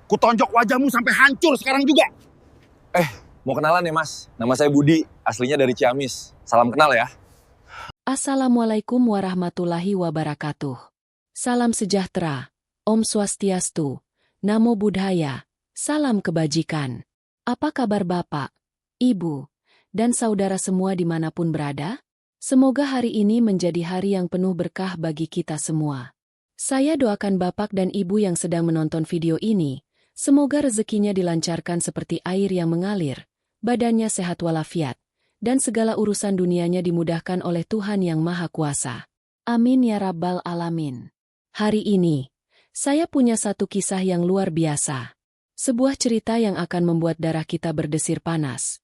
Kutonjok wajahmu sampai hancur sekarang juga. Mau kenalan ya mas? Nama saya Budi, aslinya dari Ciamis. Salam kenal ya. Assalamualaikum warahmatullahi wabarakatuh. Salam sejahtera, Om Swastiastu, Namo Buddhaya, salam kebajikan. Apa kabar Bapak, Ibu, dan saudara semua dimanapun berada? Semoga hari ini menjadi hari yang penuh berkah bagi kita semua. Saya doakan Bapak dan Ibu yang sedang menonton video ini, semoga rezekinya dilancarkan seperti air yang mengalir, badannya sehat walafiat, dan segala urusan dunianya dimudahkan oleh Tuhan Yang Maha Kuasa. Amin ya Rabbal Alamin. Hari ini, saya punya satu kisah yang luar biasa. Sebuah cerita yang akan membuat darah kita berdesir panas.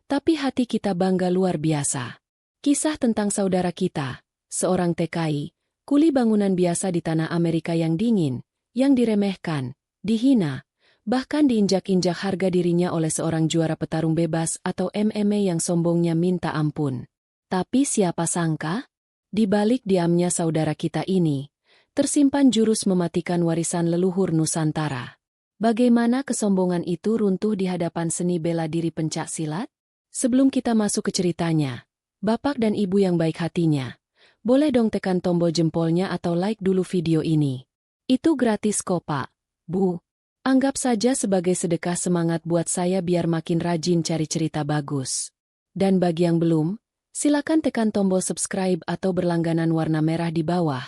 Tapi hati kita bangga luar biasa. Kisah tentang saudara kita, seorang TKI, kuli bangunan biasa di tanah Amerika yang dingin, yang diremehkan, dihina, bahkan diinjak-injak harga dirinya oleh seorang juara petarung bebas atau MMA yang sombongnya minta ampun. Tapi siapa sangka? Di balik diamnya saudara kita ini, tersimpan jurus mematikan warisan leluhur Nusantara. Bagaimana kesombongan itu runtuh di hadapan seni bela diri pencak silat? Sebelum kita masuk ke ceritanya, Bapak dan Ibu yang baik hatinya, boleh dong tekan tombol jempolnya atau like dulu video ini. Itu gratis kok Pak, Bu. Anggap saja sebagai sedekah semangat buat saya biar makin rajin cari cerita bagus. Dan bagi yang belum, silakan tekan tombol subscribe atau berlangganan warna merah di bawah,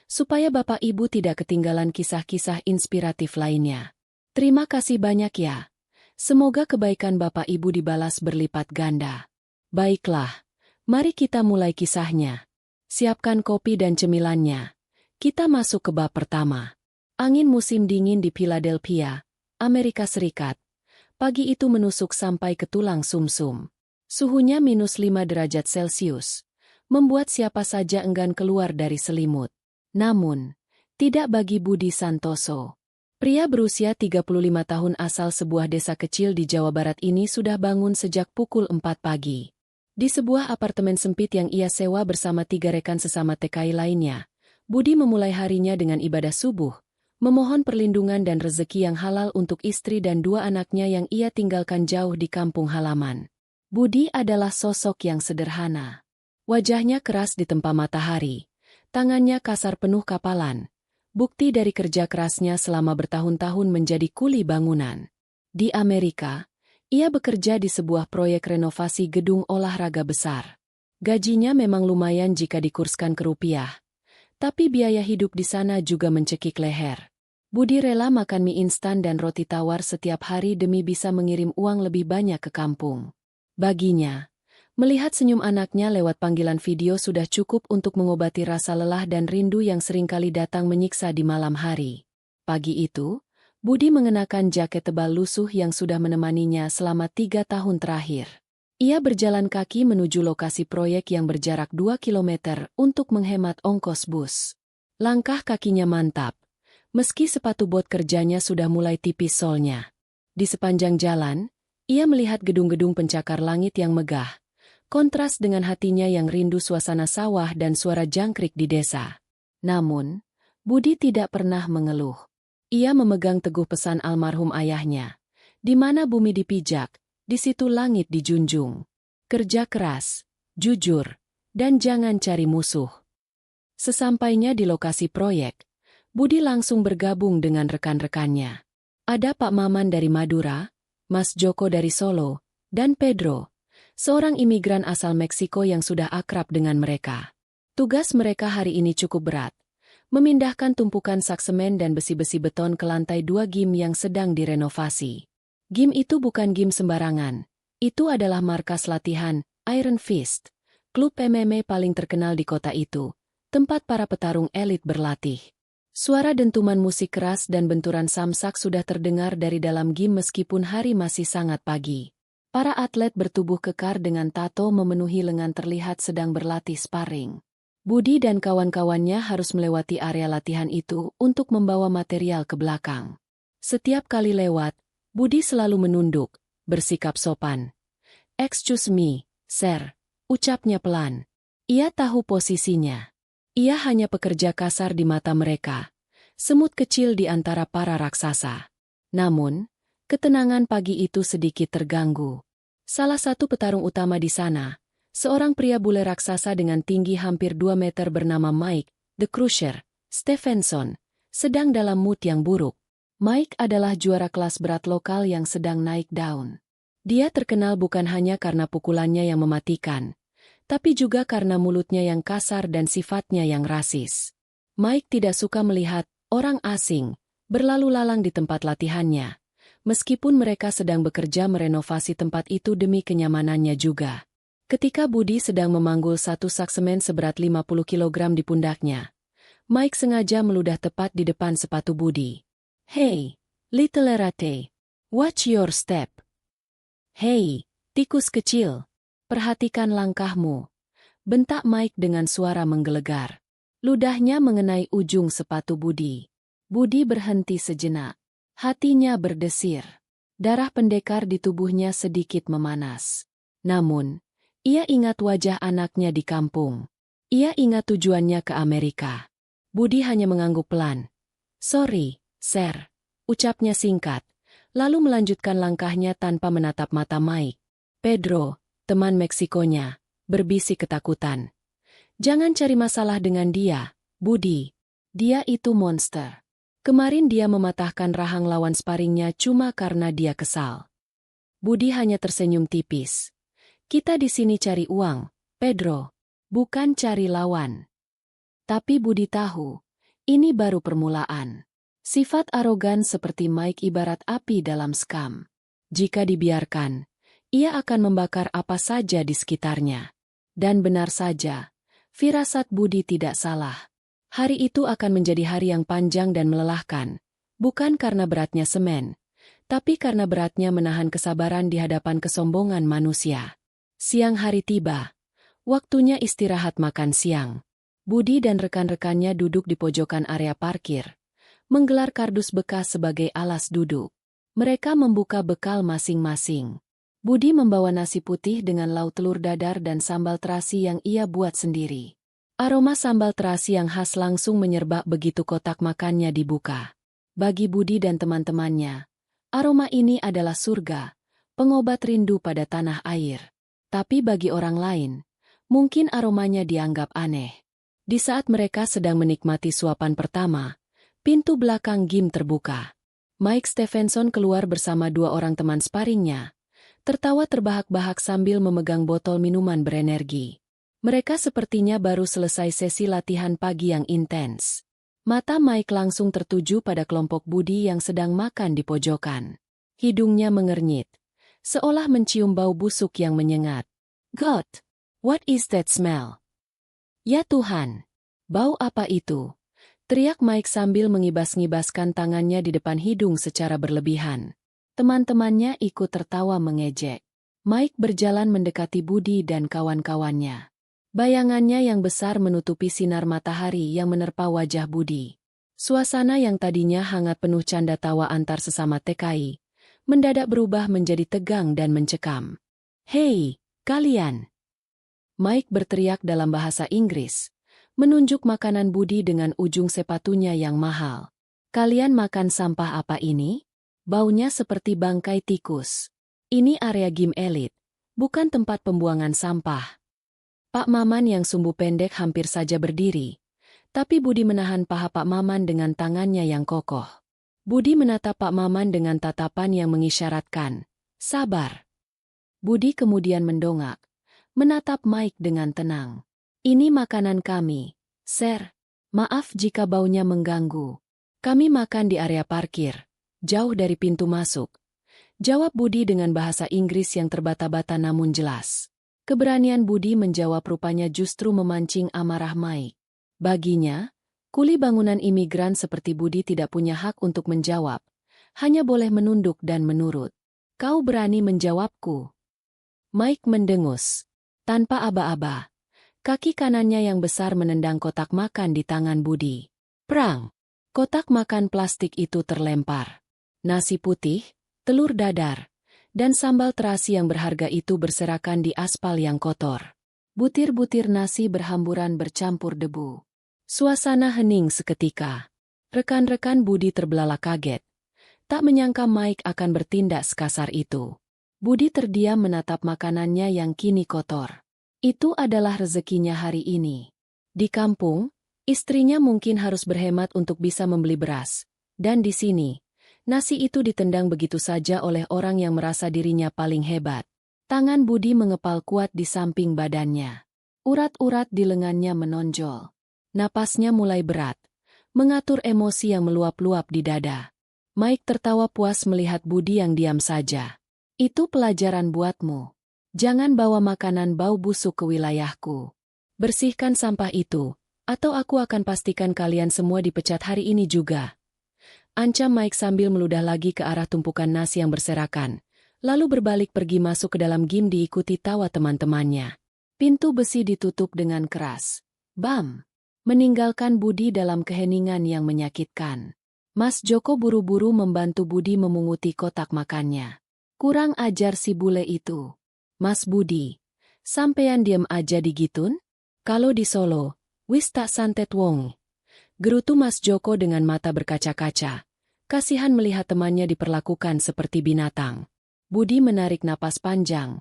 supaya Bapak Ibu tidak ketinggalan kisah-kisah inspiratif lainnya. Terima kasih banyak ya. Semoga kebaikan Bapak Ibu dibalas berlipat ganda. Baiklah, mari kita mulai kisahnya. Siapkan kopi dan cemilannya. Kita masuk ke bab pertama. Angin musim dingin di Philadelphia, Amerika Serikat. Pagi itu menusuk sampai ke tulang sumsum. Suhunya -5 derajat Celcius, membuat siapa saja enggan keluar dari selimut. Namun, tidak bagi Budi Santoso. Pria berusia 35 tahun asal sebuah desa kecil di Jawa Barat ini sudah bangun sejak pukul 4 pagi. Di sebuah apartemen sempit yang ia sewa bersama 3 rekan sesama TKI lainnya, Budi memulai harinya dengan ibadah subuh, memohon perlindungan dan rezeki yang halal untuk istri dan 2 anaknya yang ia tinggalkan jauh di kampung halaman. Budi adalah sosok yang sederhana. Wajahnya keras ditempa matahari, tangannya kasar penuh kapalan, bukti dari kerja kerasnya selama bertahun-tahun menjadi kuli bangunan. Di Amerika, ia bekerja di sebuah proyek renovasi gedung olahraga besar. Gajinya memang lumayan jika dikurskan ke rupiah, tapi biaya hidup di sana juga mencekik leher. Budi rela makan mie instan dan roti tawar setiap hari demi bisa mengirim uang lebih banyak ke kampung. Baginya, melihat senyum anaknya lewat panggilan video sudah cukup untuk mengobati rasa lelah dan rindu yang seringkali datang menyiksa di malam hari. Pagi itu, Budi mengenakan jaket tebal lusuh yang sudah menemaninya selama 3 tahun terakhir. Ia berjalan kaki menuju lokasi proyek yang berjarak 2 kilometer untuk menghemat ongkos bus. Langkah kakinya mantap, meski sepatu bot kerjanya sudah mulai tipis solnya. Di sepanjang jalan, ia melihat gedung-gedung pencakar langit yang megah, kontras dengan hatinya yang rindu suasana sawah dan suara jangkrik di desa. Namun, Budi tidak pernah mengeluh. Ia memegang teguh pesan almarhum ayahnya. Di mana bumi dipijak, di situ langit dijunjung. Kerja keras, jujur, dan jangan cari musuh. Sesampainya di lokasi proyek, Budi langsung bergabung dengan rekan-rekannya. Ada Pak Maman dari Madura, Mas Joko dari Solo, dan Pedro, seorang imigran asal Meksiko yang sudah akrab dengan mereka. Tugas mereka hari ini cukup berat. Memindahkan tumpukan sak semen dan besi-besi beton ke lantai 2 gym yang sedang direnovasi. Gym itu bukan gym sembarangan. Itu adalah markas latihan, Iron Fist, klub MMA paling terkenal di kota itu, tempat para petarung elit berlatih. Suara dentuman musik keras dan benturan samsak sudah terdengar dari dalam gym meskipun hari masih sangat pagi. Para atlet bertubuh kekar dengan tato memenuhi lengan terlihat sedang berlatih sparring. Budi dan kawan-kawannya harus melewati area latihan itu untuk membawa material ke belakang. Setiap kali lewat, Budi selalu menunduk, bersikap sopan. "Excuse me, sir," ucapnya pelan. Ia tahu posisinya. Ia hanya pekerja kasar di mata mereka, semut kecil di antara para raksasa. Namun, ketenangan pagi itu sedikit terganggu. Salah satu petarung utama di sana, seorang pria bule raksasa dengan tinggi hampir 2 meter bernama Mike, The Crusher, Stephenson, sedang dalam mood yang buruk. Mike adalah juara kelas berat lokal yang sedang naik daun. Dia terkenal bukan hanya karena pukulannya yang mematikan, tapi juga karena mulutnya yang kasar dan sifatnya yang rasis. Mike tidak suka melihat orang asing berlalu lalang di tempat latihannya, meskipun mereka sedang bekerja merenovasi tempat itu demi kenyamanannya juga. Ketika Budi sedang memanggul satu sak semen seberat 50 kg di pundaknya, Mike sengaja meludah tepat di depan sepatu Budi. "Hey, little erate, watch your step. Hei, tikus kecil, perhatikan langkahmu," bentak Mike dengan suara menggelegar. Ludahnya mengenai ujung sepatu Budi. Budi berhenti sejenak. Hatinya berdesir. Darah pendekar di tubuhnya sedikit memanas. Namun, ia ingat wajah anaknya di kampung. Ia ingat tujuannya ke Amerika. Budi hanya mengangguk pelan. "Sorry, sir," ucapnya singkat. Lalu melanjutkan langkahnya tanpa menatap mata Mike. Pedro, teman Meksikonya, berbisik ketakutan. "Jangan cari masalah dengan dia, Budi. Dia itu monster. Kemarin dia mematahkan rahang lawan sparingnya cuma karena dia kesal." Budi hanya tersenyum tipis. "Kita di sini cari uang, Pedro, bukan cari lawan." Tapi Budi tahu, ini baru permulaan. Sifat arogan seperti Mike ibarat api dalam sekam. Jika dibiarkan, ia akan membakar apa saja di sekitarnya. Dan benar saja, firasat Budi tidak salah. Hari itu akan menjadi hari yang panjang dan melelahkan, bukan karena beratnya semen, tapi karena beratnya menahan kesabaran di hadapan kesombongan manusia. Siang hari tiba. Waktunya istirahat makan siang. Budi dan rekan-rekannya duduk di pojokan area parkir, menggelar kardus bekas sebagai alas duduk. Mereka membuka bekal masing-masing. Budi membawa nasi putih dengan lauk telur dadar dan sambal terasi yang ia buat sendiri. Aroma sambal terasi yang khas langsung menyerbak begitu kotak makannya dibuka. Bagi Budi dan teman-temannya, aroma ini adalah surga, pengobat rindu pada tanah air. Tapi bagi orang lain, mungkin aromanya dianggap aneh. Di saat mereka sedang menikmati suapan pertama, pintu belakang gym terbuka. Mike Stephenson keluar bersama dua orang teman sparingnya, tertawa terbahak-bahak sambil memegang botol minuman berenergi. Mereka sepertinya baru selesai sesi latihan pagi yang intens. Mata Mike langsung tertuju pada kelompok Budi yang sedang makan di pojokan. Hidungnya mengernyit, seolah mencium bau busuk yang menyengat. "God, what is that smell?" "Ya Tuhan, bau apa itu?" teriak Mike sambil mengibas-ngibaskan tangannya di depan hidung secara berlebihan. Teman-temannya ikut tertawa mengejek. Mike berjalan mendekati Budi dan kawan-kawannya. Bayangannya yang besar menutupi sinar matahari yang menerpa wajah Budi. Suasana yang tadinya hangat penuh canda tawa antar sesama TKI, mendadak berubah menjadi tegang dan mencekam. "Hei, kalian!" Mike berteriak dalam bahasa Inggris, menunjuk makanan Budi dengan ujung sepatunya yang mahal. "Kalian makan sampah apa ini? Baunya seperti bangkai tikus. Ini area gym elit, bukan tempat pembuangan sampah." Pak Maman yang sumbu pendek hampir saja berdiri, tapi Budi menahan paha Pak Maman dengan tangannya yang kokoh. Budi menatap Pak Maman dengan tatapan yang mengisyaratkan, "Sabar." Budi kemudian mendongak, menatap Mike dengan tenang. "Ini makanan kami, Sir. Maaf jika baunya mengganggu. Kami makan di area parkir, jauh dari pintu masuk," jawab Budi dengan bahasa Inggris yang terbata-bata namun jelas. Keberanian Budi menjawab rupanya justru memancing amarah Mike. Baginya, kuli bangunan imigran seperti Budi tidak punya hak untuk menjawab, hanya boleh menunduk dan menurut. "Kau berani menjawabku?" Mike mendengus. Tanpa aba-aba, kaki kanannya yang besar menendang kotak makan di tangan Budi. Prang! Kotak makan plastik itu terlempar. Nasi putih, telur dadar, dan sambal terasi yang berharga itu berserakan di aspal yang kotor. Butir-butir nasi berhamburan bercampur debu. Suasana hening seketika. Rekan-rekan Budi terbelalak kaget. Tak menyangka Mike akan bertindak sekasar itu. Budi terdiam menatap makanannya yang kini kotor. Itu adalah rezekinya hari ini. Di kampung, istrinya mungkin harus berhemat untuk bisa membeli beras. Dan di sini, nasi itu ditendang begitu saja oleh orang yang merasa dirinya paling hebat. Tangan Budi mengepal kuat di samping badannya. Urat-urat di lengannya menonjol. Napasnya mulai berat, mengatur emosi yang meluap-luap di dada. Mike tertawa puas melihat Budi yang diam saja. Itu pelajaran buatmu. Jangan bawa makanan bau busuk ke wilayahku. Bersihkan sampah itu, atau aku akan pastikan kalian semua dipecat hari ini juga. Ancam Mike sambil meludah lagi ke arah tumpukan nasi yang berserakan, lalu berbalik pergi masuk ke dalam gym diikuti tawa teman-temannya. Pintu besi ditutup dengan keras. Bam! Meninggalkan Budi dalam keheningan yang menyakitkan. Mas Joko buru-buru membantu Budi memunguti kotak makannya. Kurang ajar si bule itu. Mas Budi, sampean diem aja digitun? Kalau di Solo, wis tak santet wong. Gerutu Mas Joko dengan mata berkaca-kaca. Kasihan melihat temannya diperlakukan seperti binatang. Budi menarik napas panjang,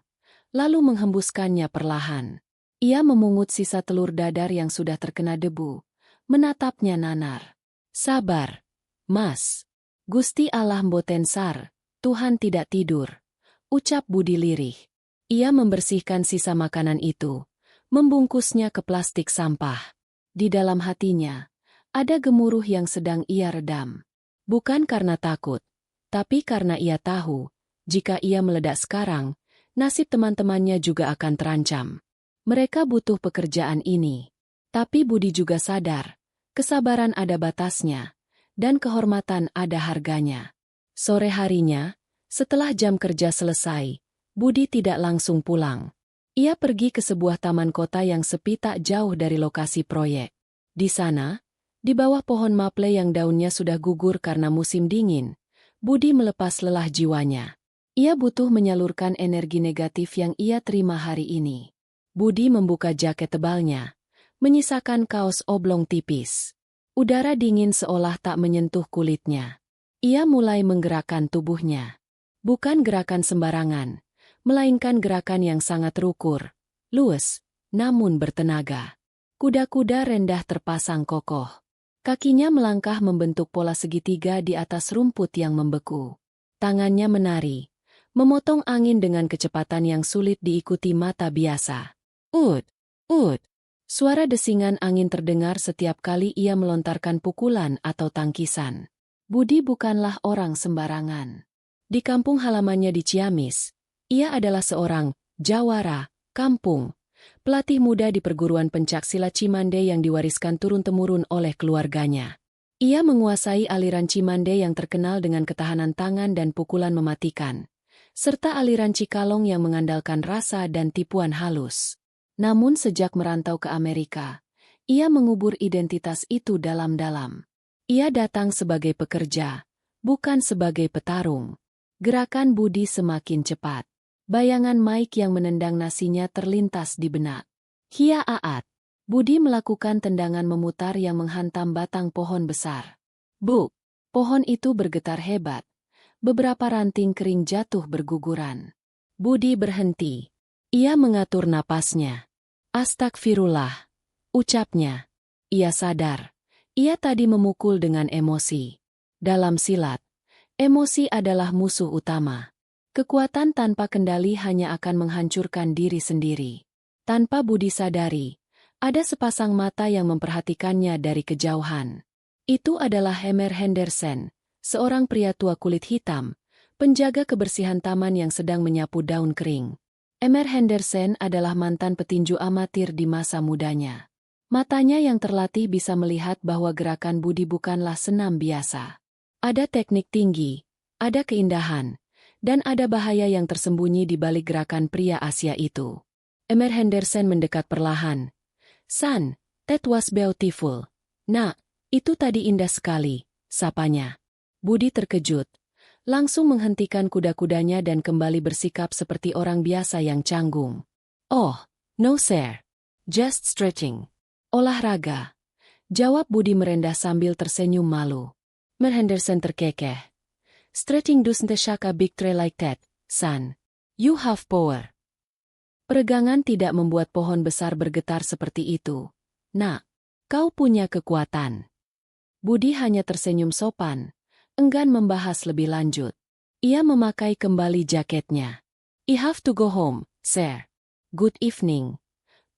lalu menghembuskannya perlahan. Ia memungut sisa telur dadar yang sudah terkena debu, menatapnya nanar. Sabar, Mas. Gusti Allah mboten sar, Tuhan tidak tidur, ucap Budi lirih. Ia membersihkan sisa makanan itu, membungkusnya ke plastik sampah. Di dalam hatinya, ada gemuruh yang sedang ia redam. Bukan karena takut, tapi karena ia tahu, jika ia meledak sekarang, nasib teman-temannya juga akan terancam. Mereka butuh pekerjaan ini. Tapi Budi juga sadar, kesabaran ada batasnya, dan kehormatan ada harganya. Sore harinya, setelah jam kerja selesai, Budi tidak langsung pulang. Ia pergi ke sebuah taman kota yang sepi tak jauh dari lokasi proyek. Di sana, di bawah pohon maple yang daunnya sudah gugur karena musim dingin, Budi melepas lelah jiwanya. Ia butuh menyalurkan energi negatif yang ia terima hari ini. Budi membuka jaket tebalnya, menyisakan kaos oblong tipis. Udara dingin seolah tak menyentuh kulitnya. Ia mulai menggerakkan tubuhnya. Bukan gerakan sembarangan, melainkan gerakan yang sangat terukur, luwes, namun bertenaga. Kuda-kuda rendah terpasang kokoh. Kakinya melangkah membentuk pola segitiga di atas rumput yang membeku. Tangannya menari, memotong angin dengan kecepatan yang sulit diikuti mata biasa. Ud, ud. Suara desingan angin terdengar setiap kali ia melontarkan pukulan atau tangkisan. Budi bukanlah orang sembarangan. Di kampung halamannya di Ciamis, ia adalah seorang jawara, kampung, pelatih muda di perguruan pencaksilat Cimande yang diwariskan turun-temurun oleh keluarganya. Ia menguasai aliran Cimande yang terkenal dengan ketahanan tangan dan pukulan mematikan, serta aliran Cikalong yang mengandalkan rasa dan tipuan halus. Namun sejak merantau ke Amerika, ia mengubur identitas itu dalam-dalam. Ia datang sebagai pekerja, bukan sebagai petarung. Gerakan Budi semakin cepat. Bayangan Mike yang menendang nasinya terlintas di benak. Hia aat. Budi melakukan tendangan memutar yang menghantam batang pohon besar. Buk! Pohon itu bergetar hebat. Beberapa ranting kering jatuh berguguran. Budi berhenti. Ia mengatur napasnya. Astagfirullah, ucapnya. Ia sadar, ia tadi memukul dengan emosi. Dalam silat, emosi adalah musuh utama. Kekuatan tanpa kendali hanya akan menghancurkan diri sendiri. Tanpa Budi sadari, ada sepasang mata yang memperhatikannya dari kejauhan. Itu adalah Emer Henderson, seorang pria tua kulit hitam, penjaga kebersihan taman yang sedang menyapu daun kering. Emer Henderson adalah mantan petinju amatir di masa mudanya. Matanya yang terlatih bisa melihat bahwa gerakan Budi bukanlah senam biasa. Ada teknik tinggi, ada keindahan, dan ada bahaya yang tersembunyi di balik gerakan pria Asia itu. Emer Henderson mendekat perlahan. "San, that was beautiful." "Nak, itu tadi indah sekali," sapanya. Budi terkejut. Langsung menghentikan kuda-kudanya dan kembali bersikap seperti orang biasa yang canggung. "Oh, no sir. Just stretching." "Olahraga," jawab Budi merendah sambil tersenyum malu. Emer Henderson terkekeh. Stretching doesn't shake a big tree like that, son. You have power. Peregangan tidak membuat pohon besar bergetar seperti itu. Nak, kau punya kekuatan. Budi hanya tersenyum sopan, enggan membahas lebih lanjut. Ia memakai kembali jaketnya. I have to go home, sir. Good evening.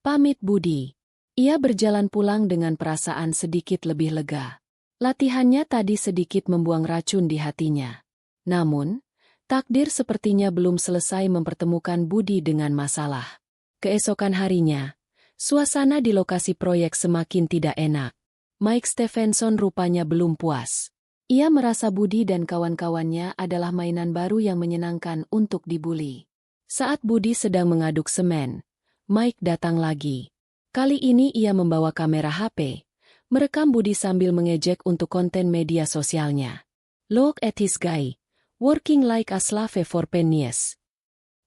Pamit Budi. Ia berjalan pulang dengan perasaan sedikit lebih lega. Latihannya tadi sedikit membuang racun di hatinya. Namun, takdir sepertinya belum selesai mempertemukan Budi dengan masalah. Keesokan harinya, suasana di lokasi proyek semakin tidak enak. Mike Stephenson rupanya belum puas. Ia merasa Budi dan kawan-kawannya adalah mainan baru yang menyenangkan untuk dibuli. Saat Budi sedang mengaduk semen, Mike datang lagi. Kali ini ia membawa kamera HP, merekam Budi sambil mengejek untuk konten media sosialnya. Look at this guy, working like a slave for pennies.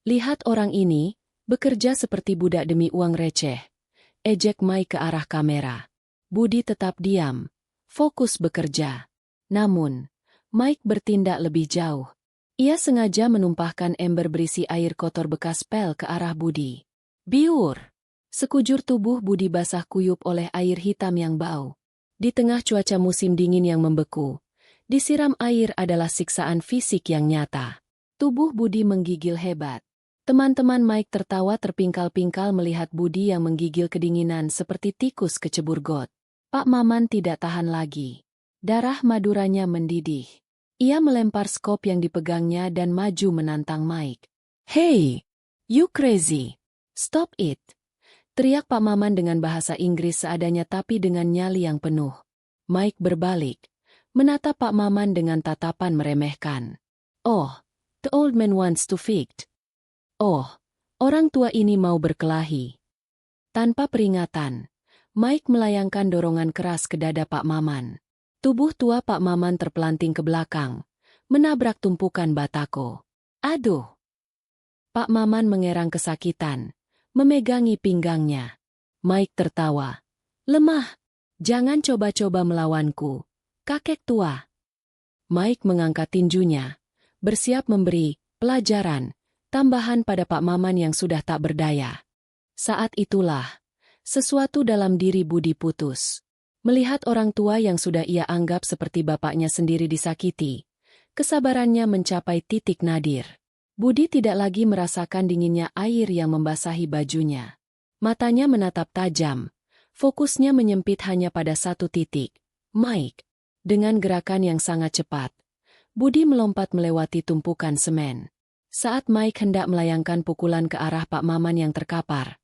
Lihat orang ini, bekerja seperti budak demi uang receh. Ejek Mike ke arah kamera. Budi tetap diam, fokus bekerja. Namun, Mike bertindak lebih jauh. Ia sengaja menumpahkan ember berisi air kotor bekas pel ke arah Budi. Biur! Sekujur tubuh Budi basah kuyup oleh air hitam yang bau. Di tengah cuaca musim dingin yang membeku, disiram air adalah siksaan fisik yang nyata. Tubuh Budi menggigil hebat. Teman-teman Mike tertawa terpingkal-pingkal melihat Budi yang menggigil kedinginan seperti tikus kecebur got. Pak Maman tidak tahan lagi. Darah Maduranya mendidih. Ia melempar skop yang dipegangnya dan maju menantang Mike. Hey, you crazy. Stop it. Teriak Pak Maman dengan bahasa Inggris seadanya tapi dengan nyali yang penuh. Mike berbalik, menatap Pak Maman dengan tatapan meremehkan. Oh, the old man wants to fight. Oh, orang tua ini mau berkelahi. Tanpa peringatan, Mike melayangkan dorongan keras ke dada Pak Maman. Tubuh tua Pak Maman terpelanting ke belakang, menabrak tumpukan batako. Aduh! Pak Maman mengerang kesakitan, memegangi pinggangnya. Mike tertawa. Lemah, jangan coba-coba melawanku, kakek tua. Mike mengangkat tinjunya, bersiap memberi pelajaran tambahan pada Pak Maman yang sudah tak berdaya. Saat itulah, sesuatu dalam diri Budi putus. Melihat orang tua yang sudah ia anggap seperti bapaknya sendiri disakiti, kesabarannya mencapai titik nadir. Budi tidak lagi merasakan dinginnya air yang membasahi bajunya. Matanya menatap tajam, fokusnya menyempit hanya pada satu titik. Mike. Dengan gerakan yang sangat cepat, Budi melompat melewati tumpukan semen. Saat Mike hendak melayangkan pukulan ke arah Pak Maman yang terkapar,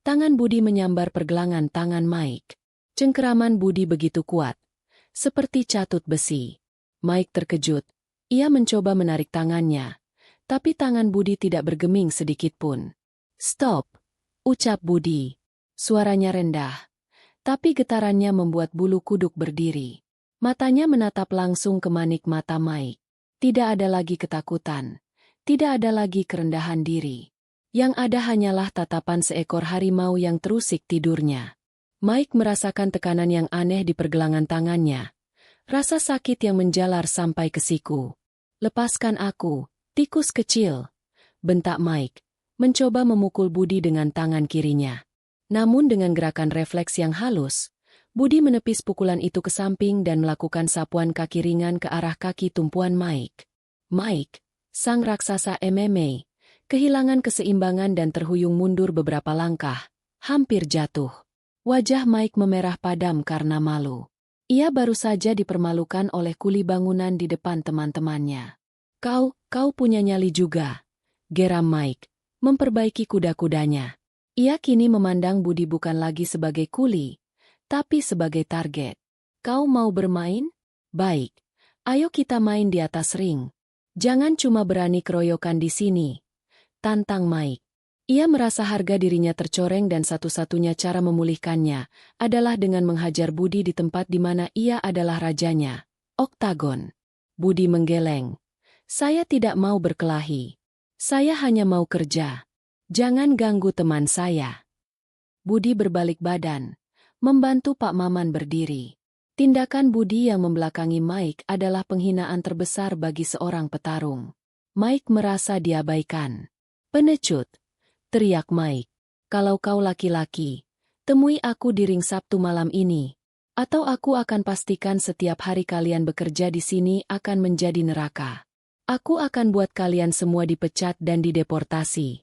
tangan Budi menyambar pergelangan tangan Mike. Cengkeraman Budi begitu kuat, seperti catut besi. Mike terkejut. Ia mencoba menarik tangannya, tapi tangan Budi tidak bergeming sedikitpun. Stop, ucap Budi. Suaranya rendah, tapi getarannya membuat bulu kuduk berdiri. Matanya menatap langsung ke manik mata Mike. Tidak ada lagi ketakutan, tidak ada lagi kerendahan diri. Yang ada hanyalah tatapan seekor harimau yang terusik tidurnya. Mike merasakan tekanan yang aneh di pergelangan tangannya. Rasa sakit yang menjalar sampai ke siku. Lepaskan aku, tikus kecil, bentak Mike, mencoba memukul Budi dengan tangan kirinya. Namun dengan gerakan refleks yang halus, Budi menepis pukulan itu ke samping dan melakukan sapuan kaki ringan ke arah kaki tumpuan Mike. Mike, sang raksasa MMA, kehilangan keseimbangan dan terhuyung mundur beberapa langkah, hampir jatuh. Wajah Mike memerah padam karena malu. Ia baru saja dipermalukan oleh kuli bangunan di depan teman-temannya. Kau punya nyali juga, geram Mike, memperbaiki kuda-kudanya. Ia kini memandang Budi bukan lagi sebagai kuli, tapi sebagai target. Kau mau bermain? Baik, ayo kita main di atas ring. Jangan cuma berani keroyokan di sini, tantang Mike. Ia merasa harga dirinya tercoreng dan satu-satunya cara memulihkannya adalah dengan menghajar Budi di tempat di mana ia adalah rajanya, oktagon. Budi menggeleng. Saya tidak mau berkelahi. Saya hanya mau kerja. Jangan ganggu teman saya. Budi berbalik badan, membantu Pak Maman berdiri. Tindakan Budi yang membelakangi Mike adalah penghinaan terbesar bagi seorang petarung. Mike merasa diabaikan. "Pengecut!" teriak Mike. "Kalau kau laki-laki, temui aku di ring Sabtu malam ini. Atau aku akan pastikan setiap hari kalian bekerja di sini akan menjadi neraka. Aku akan buat kalian semua dipecat dan dideportasi."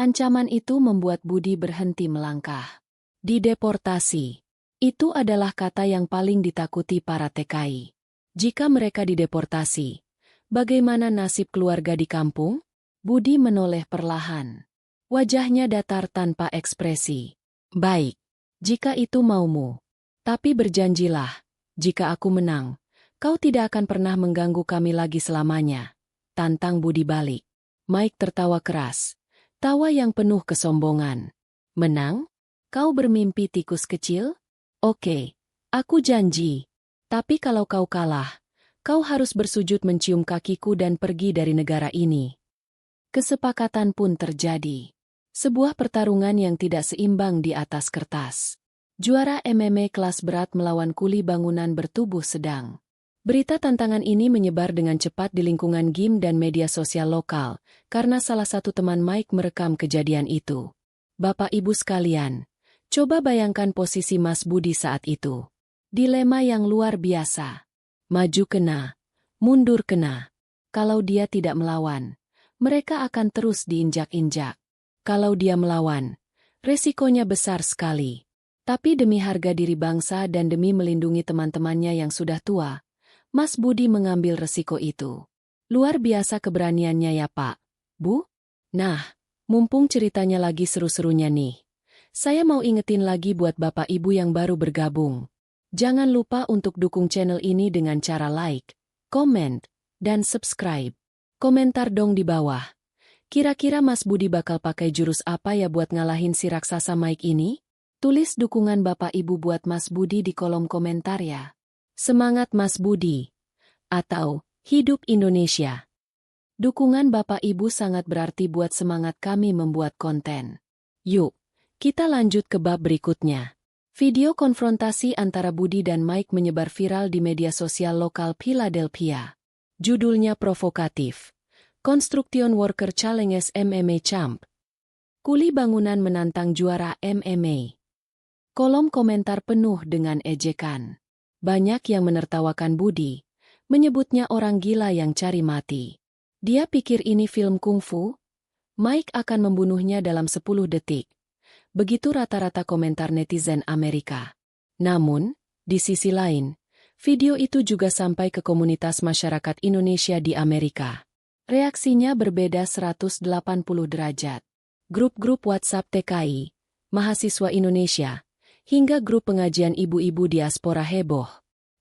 Ancaman itu membuat Budi berhenti melangkah. Dideportasi. Itu adalah kata yang paling ditakuti para TKI. Jika mereka dideportasi, bagaimana nasib keluarga di kampung? Budi menoleh perlahan. Wajahnya datar tanpa ekspresi. "Baik, jika itu maumu. Tapi berjanjilah, jika aku menang, kau tidak akan pernah mengganggu kami lagi selamanya." Tantang Budi balik. Mike tertawa keras. Tawa yang penuh kesombongan. "Menang? Kau bermimpi tikus kecil? Oke, aku janji. Tapi kalau kau kalah, kau harus bersujud mencium kakiku dan pergi dari negara ini." Kesepakatan pun terjadi. Sebuah pertarungan yang tidak seimbang di atas kertas. Juara MMA kelas berat melawan kuli bangunan bertubuh sedang. Berita tantangan ini menyebar dengan cepat di lingkungan game dan media sosial lokal, karena salah satu teman Mike merekam kejadian itu. Bapak Ibu sekalian, coba bayangkan posisi Mas Budi saat itu. Dilema yang luar biasa. Maju kena, mundur kena. Kalau dia tidak melawan, mereka akan terus diinjak-injak. Kalau dia melawan, resikonya besar sekali. Tapi demi harga diri bangsa dan demi melindungi teman-temannya yang sudah tua, Mas Budi mengambil resiko itu. Luar biasa keberaniannya ya Pak, Bu? Nah, mumpung ceritanya lagi seru-serunya nih. Saya mau ingetin lagi buat Bapak Ibu yang baru bergabung. Jangan lupa untuk dukung channel ini dengan cara like, komen, dan subscribe. Komentar dong di bawah. Kira-kira Mas Budi bakal pakai jurus apa ya buat ngalahin si raksasa Mike ini? Tulis dukungan Bapak Ibu buat Mas Budi di kolom komentar ya. Semangat Mas Budi. Atau, hidup Indonesia. Dukungan Bapak Ibu sangat berarti buat semangat kami membuat konten. Yuk, kita lanjut ke bab berikutnya. Video konfrontasi antara Budi dan Mike menyebar viral di media sosial lokal Philadelphia. Judulnya provokatif. Construction Worker Challenges MMA Champ. Kuli bangunan menantang juara MMA. Kolom komentar penuh dengan ejekan. Banyak yang menertawakan Budi, menyebutnya orang gila yang cari mati. Dia pikir ini film kungfu? Mike akan membunuhnya dalam 10 detik. Begitu rata-rata komentar netizen Amerika. Namun, di sisi lain, video itu juga sampai ke komunitas masyarakat Indonesia di Amerika. Reaksinya berbeda 180 derajat. Grup-grup WhatsApp TKI, mahasiswa Indonesia, hingga grup pengajian ibu-ibu diaspora heboh.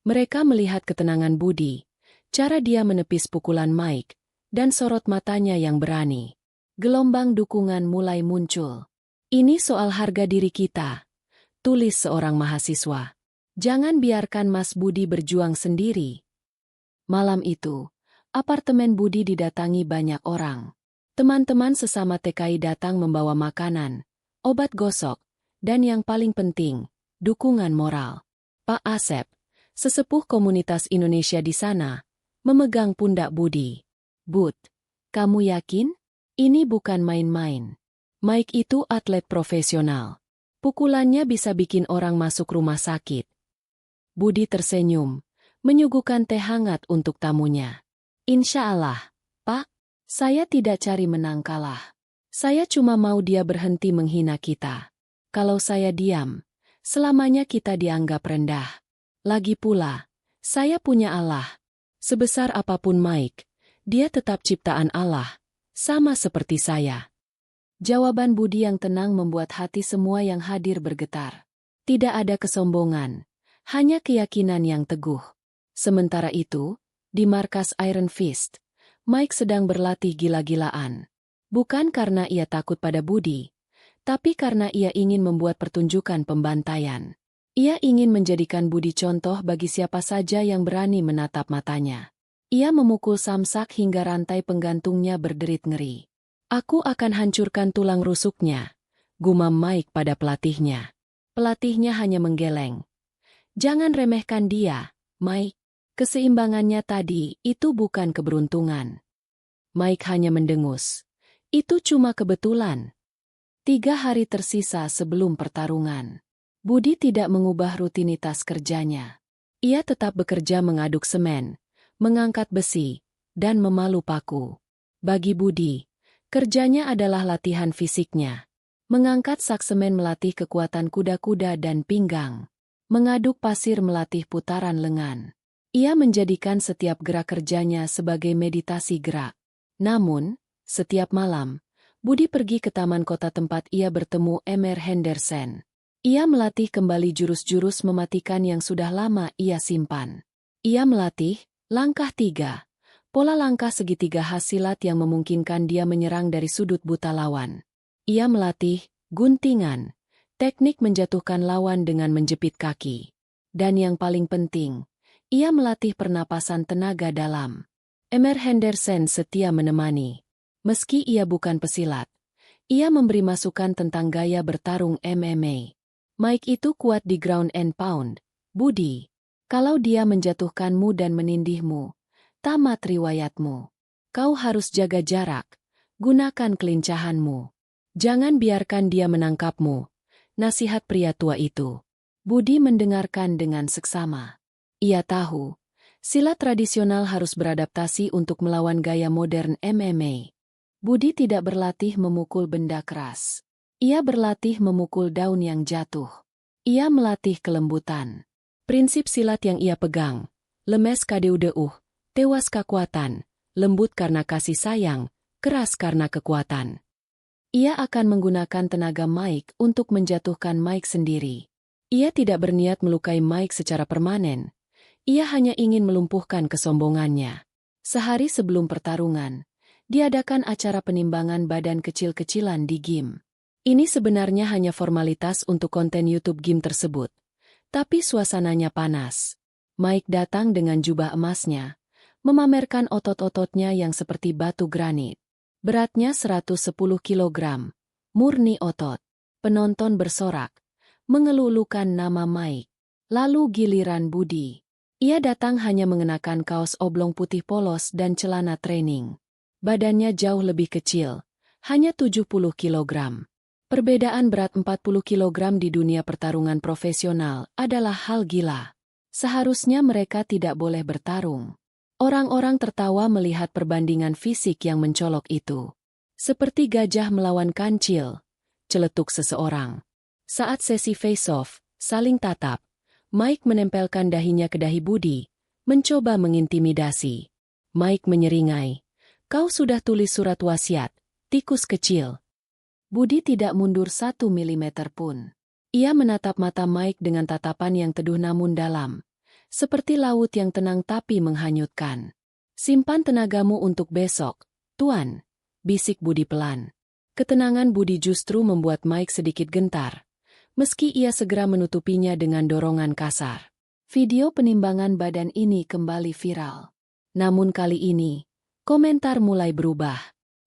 Mereka melihat ketenangan Budi, cara dia menepis pukulan Mike, dan sorot matanya yang berani. Gelombang dukungan mulai muncul. "Ini soal harga diri kita," tulis seorang mahasiswa. "Jangan biarkan Mas Budi berjuang sendiri." Malam itu, apartemen Budi didatangi banyak orang. Teman-teman sesama TKI datang membawa makanan, obat gosok, dan yang paling penting, dukungan moral. Pak Asep, sesepuh komunitas Indonesia di sana, memegang pundak Budi. "Bud, kamu yakin? Ini bukan main-main. Mike itu atlet profesional. Pukulannya bisa bikin orang masuk rumah sakit." Budi tersenyum, menyuguhkan teh hangat untuk tamunya. "Insya Allah, Pak, saya tidak cari menang kalah. Saya cuma mau dia berhenti menghina kita. Kalau saya diam, selamanya kita dianggap rendah. Lagi pula, saya punya Allah. Sebesar apapun Mike, dia tetap ciptaan Allah, sama seperti saya." Jawaban Budi yang tenang membuat hati semua yang hadir bergetar. Tidak ada kesombongan, hanya keyakinan yang teguh. Sementara itu, di markas Iron Fist, Mike sedang berlatih gila-gilaan. Bukan karena ia takut pada Budi, tapi karena ia ingin membuat pertunjukan pembantaian. Ia ingin menjadikan Budi contoh bagi siapa saja yang berani menatap matanya. Ia memukul samsak hingga rantai penggantungnya berderit ngeri. "Aku akan hancurkan tulang rusuknya," gumam Mike pada pelatihnya. Pelatihnya hanya menggeleng. Jangan remehkan dia, Mike. Keseimbangannya tadi itu bukan keberuntungan. Mike hanya mendengus. Itu cuma kebetulan. 3 hari tersisa sebelum pertarungan. Budi tidak mengubah rutinitas kerjanya. Ia tetap bekerja mengaduk semen, mengangkat besi, dan memalu paku. Bagi Budi, kerjanya adalah latihan fisiknya. Mengangkat sak semen melatih kekuatan kuda-kuda dan pinggang. Mengaduk pasir melatih putaran lengan. Ia menjadikan setiap gerak kerjanya sebagai meditasi gerak. Namun, setiap malam, Budi pergi ke taman kota tempat ia bertemu Emer Henderson. Ia melatih kembali jurus-jurus mematikan yang sudah lama ia simpan. Ia melatih langkah 3, pola langkah segitiga khas silat yang memungkinkan dia menyerang dari sudut buta lawan. Ia melatih guntingan, teknik menjatuhkan lawan dengan menjepit kaki. Dan yang paling penting, ia melatih pernapasan tenaga dalam. Emer Henderson setia menemani. Meski ia bukan pesilat, ia memberi masukan tentang gaya bertarung MMA. Mike itu kuat di ground and pound. Budi, kalau dia menjatuhkanmu dan menindihmu, tamat riwayatmu. Kau harus jaga jarak, gunakan kelincahanmu. Jangan biarkan dia menangkapmu. Nasihat pria tua itu. Budi mendengarkan dengan seksama. Ia tahu, silat tradisional harus beradaptasi untuk melawan gaya modern MMA. Budi tidak berlatih memukul benda keras. Ia berlatih memukul daun yang jatuh. Ia melatih kelembutan. Prinsip silat yang ia pegang, lemes kadeudeuh, tewas kekuatan, lembut karena kasih sayang, keras karena kekuatan. Ia akan menggunakan tenaga Mike untuk menjatuhkan Mike sendiri. Ia tidak berniat melukai Mike secara permanen. Ia hanya ingin melumpuhkan kesombongannya. Sehari sebelum pertarungan, diadakan acara penimbangan badan kecil-kecilan di gym. Ini sebenarnya hanya formalitas untuk konten YouTube gym tersebut. Tapi suasananya panas. Mike datang dengan jubah emasnya, memamerkan otot-ototnya yang seperti batu granit. Beratnya 110 kilogram, murni otot. Penonton bersorak, mengelulukan nama Mike. Lalu giliran Budi. Ia datang hanya mengenakan kaos oblong putih polos dan celana training. Badannya jauh lebih kecil, hanya 70 kilogram. Perbedaan berat 40 kilogram di dunia pertarungan profesional adalah hal gila. Seharusnya mereka tidak boleh bertarung. Orang-orang tertawa melihat perbandingan fisik yang mencolok itu. Seperti gajah melawan kancil, celetuk seseorang. Saat sesi face-off, saling tatap, Mike menempelkan dahinya ke dahi Budi, mencoba mengintimidasi. Mike menyeringai. Kau sudah tulis surat wasiat, tikus kecil. Budi tidak mundur 1 milimeter pun. Ia menatap mata Mike dengan tatapan yang teduh namun dalam. Seperti laut yang tenang tapi menghanyutkan. Simpan tenagamu untuk besok, Tuan, bisik Budi pelan. Ketenangan Budi justru membuat Mike sedikit gentar. Meski ia segera menutupinya dengan dorongan kasar. Video penimbangan badan ini kembali viral. Namun kali ini, komentar mulai berubah.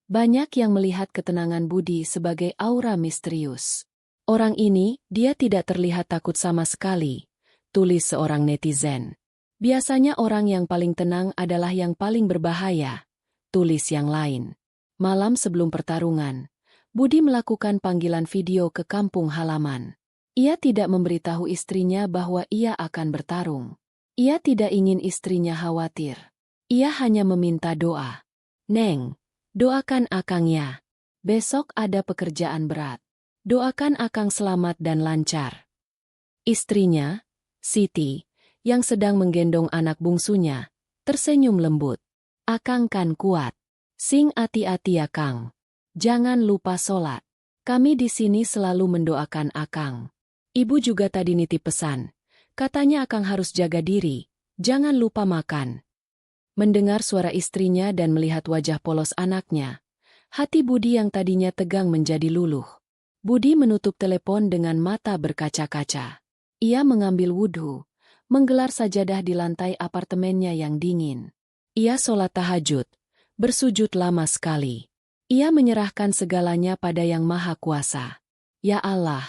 Banyak yang melihat ketenangan Budi sebagai aura misterius. Orang ini, dia tidak terlihat takut sama sekali, tulis seorang netizen. Biasanya orang yang paling tenang adalah yang paling berbahaya, tulis yang lain. Malam sebelum pertarungan, Budi melakukan panggilan video ke kampung halaman. Ia tidak memberitahu istrinya bahwa ia akan bertarung. Ia tidak ingin istrinya khawatir. Ia hanya meminta doa. Neng, doakan akang ya. Besok ada pekerjaan berat. Doakan akang selamat dan lancar. Istrinya, Siti, yang sedang menggendong anak bungsunya, tersenyum lembut. Akang kan kuat. Sing ati-ati ya Kang. Jangan lupa sholat. Kami di sini selalu mendoakan akang. Ibu juga tadi nitip pesan. Katanya akang harus jaga diri. Jangan lupa makan. Mendengar suara istrinya dan melihat wajah polos anaknya, hati Budi yang tadinya tegang menjadi luluh. Budi menutup telepon dengan mata berkaca-kaca. Ia mengambil wudhu, menggelar sajadah di lantai apartemennya yang dingin. Ia sholat tahajud, bersujud lama sekali. Ia menyerahkan segalanya pada Yang Maha Kuasa. Ya Allah,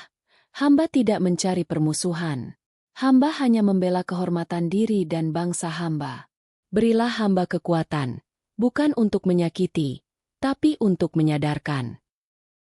hamba tidak mencari permusuhan. Hamba hanya membela kehormatan diri dan bangsa hamba. Berilah hamba kekuatan, bukan untuk menyakiti, tapi untuk menyadarkan.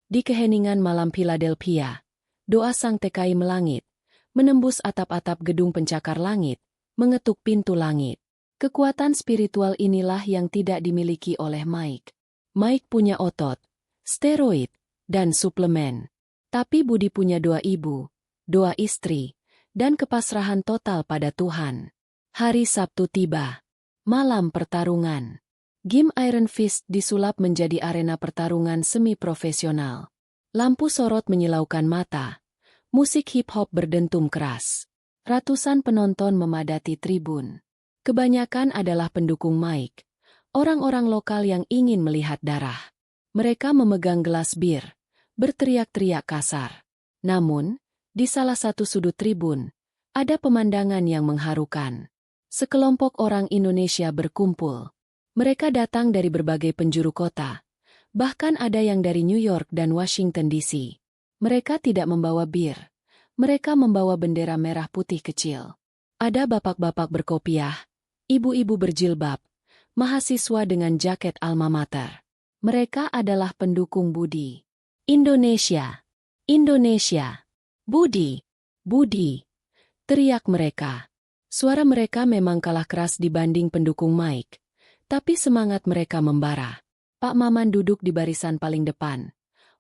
Di keheningan malam Philadelphia, doa sang TKI melangit, menembus atap-atap gedung pencakar langit, mengetuk pintu langit. Kekuatan spiritual inilah yang tidak dimiliki oleh Mike. Mike punya otot, steroid, dan suplemen. Tapi Budi punya doa ibu, doa istri, dan kepasrahan total pada Tuhan. Hari Sabtu tiba. Malam pertarungan. Gym Iron Fist disulap menjadi arena pertarungan semi-profesional. Lampu sorot menyilaukan mata. Musik hip-hop berdentum keras. Ratusan penonton memadati tribun. Kebanyakan adalah pendukung Mike. Orang-orang lokal yang ingin melihat darah. Mereka memegang gelas bir, berteriak-teriak kasar. Namun, di salah satu sudut tribun, ada pemandangan yang mengharukan. Sekelompok orang Indonesia berkumpul. Mereka datang dari berbagai penjuru kota. Bahkan ada yang dari New York dan Washington DC. Mereka tidak membawa bir. Mereka membawa bendera merah putih kecil. Ada bapak-bapak berkopiah, ibu-ibu berjilbab, mahasiswa dengan jaket alma mater. Mereka adalah pendukung Budi. Indonesia, Indonesia, Budi, Budi, teriak mereka. Suara mereka memang kalah keras dibanding pendukung Mike, tapi semangat mereka membara. Pak Maman duduk di barisan paling depan.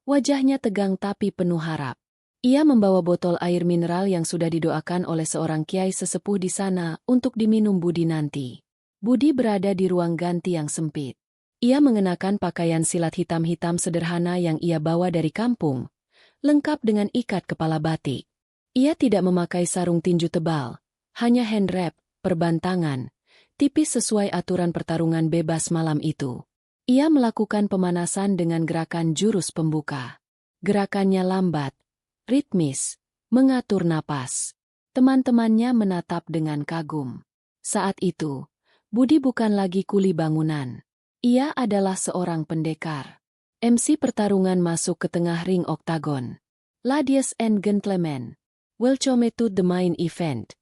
Wajahnya tegang tapi penuh harap. Ia membawa botol air mineral yang sudah didoakan oleh seorang kiai sesepuh di sana untuk diminum Budi nanti. Budi berada di ruang ganti yang sempit. Ia mengenakan pakaian silat hitam-hitam sederhana yang ia bawa dari kampung, lengkap dengan ikat kepala batik. Ia tidak memakai sarung tinju tebal, hanya hand wrap, perbantangan, tipis sesuai aturan pertarungan bebas malam itu. Ia melakukan pemanasan dengan gerakan jurus pembuka. Gerakannya lambat, ritmis, mengatur napas. Teman-temannya menatap dengan kagum. Saat itu, Budi bukan lagi kuli bangunan. Ia adalah seorang pendekar. MC pertarungan masuk ke tengah ring oktagon. Ladies and gentlemen, welcome to the main event.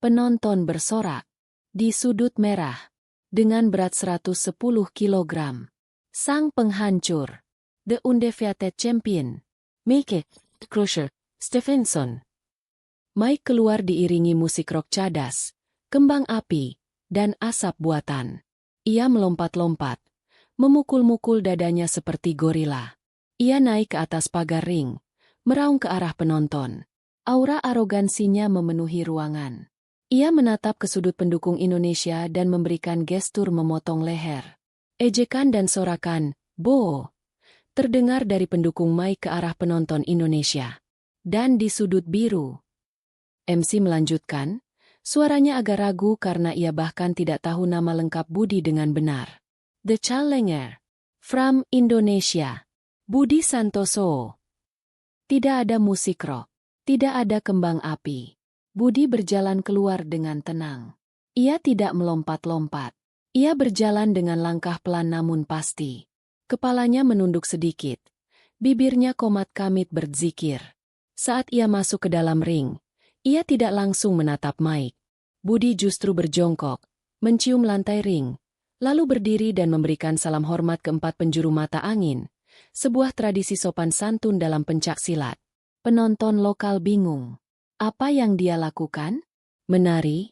Penonton bersorak. Di sudut merah, dengan berat 110 kg. Sang penghancur, the undefeated champion, Mike Crusher Stephenson. Mike keluar diiringi musik rock cadas, kembang api, dan asap buatan. Ia melompat-lompat, memukul-mukul dadanya seperti gorila. Ia naik ke atas pagar ring, meraung ke arah penonton. Aura arogansinya memenuhi ruangan. Ia menatap ke sudut pendukung Indonesia dan memberikan gestur memotong leher. Ejekan dan sorakan, "Bo!" terdengar dari pendukung Mike ke arah penonton Indonesia. Dan di sudut biru. MC melanjutkan, suaranya agak ragu karena ia bahkan tidak tahu nama lengkap Budi dengan benar. The Challenger. From Indonesia. Budi Santoso. Tidak ada musik rock. Tidak ada kembang api. Budi berjalan keluar dengan tenang. Ia tidak melompat-lompat. Ia berjalan dengan langkah pelan namun pasti. Kepalanya menunduk sedikit. Bibirnya komat kamit berzikir. Saat ia masuk ke dalam ring, ia tidak langsung menatap Mike. Budi justru berjongkok, mencium lantai ring, lalu berdiri dan memberikan salam hormat keempat penjuru mata angin, sebuah tradisi sopan santun dalam pencak silat. Penonton lokal bingung. Apa yang dia lakukan? Menari?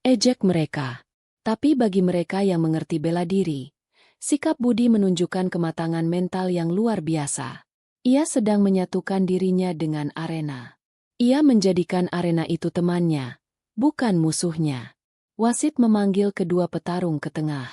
Ejek mereka. Tapi bagi mereka yang mengerti bela diri, sikap Budi menunjukkan kematangan mental yang luar biasa. Ia sedang menyatukan dirinya dengan arena. Ia menjadikan arena itu temannya, bukan musuhnya. Wasit memanggil kedua petarung ke tengah.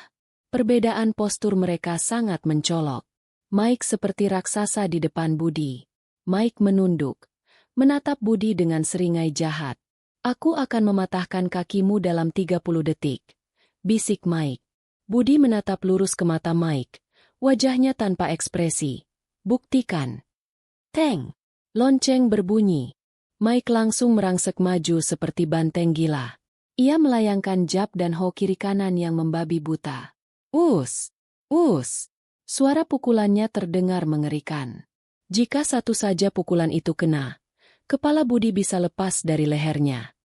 Perbedaan postur mereka sangat mencolok. Mike seperti raksasa di depan Budi. Mike menunduk, menatap Budi dengan seringai jahat. "Aku akan mematahkan kakimu dalam 30 detik." Bisik Mike. Budi menatap lurus ke mata Mike, wajahnya tanpa ekspresi. "Buktikan." Teng! Lonceng berbunyi. Mike langsung merangsek maju seperti banteng gila. Ia melayangkan jab dan ho kiri kanan yang membabi buta. Us! Us! Suara pukulannya terdengar mengerikan. Jika satu saja pukulan itu kena, kepala Budi bisa lepas dari lehernya.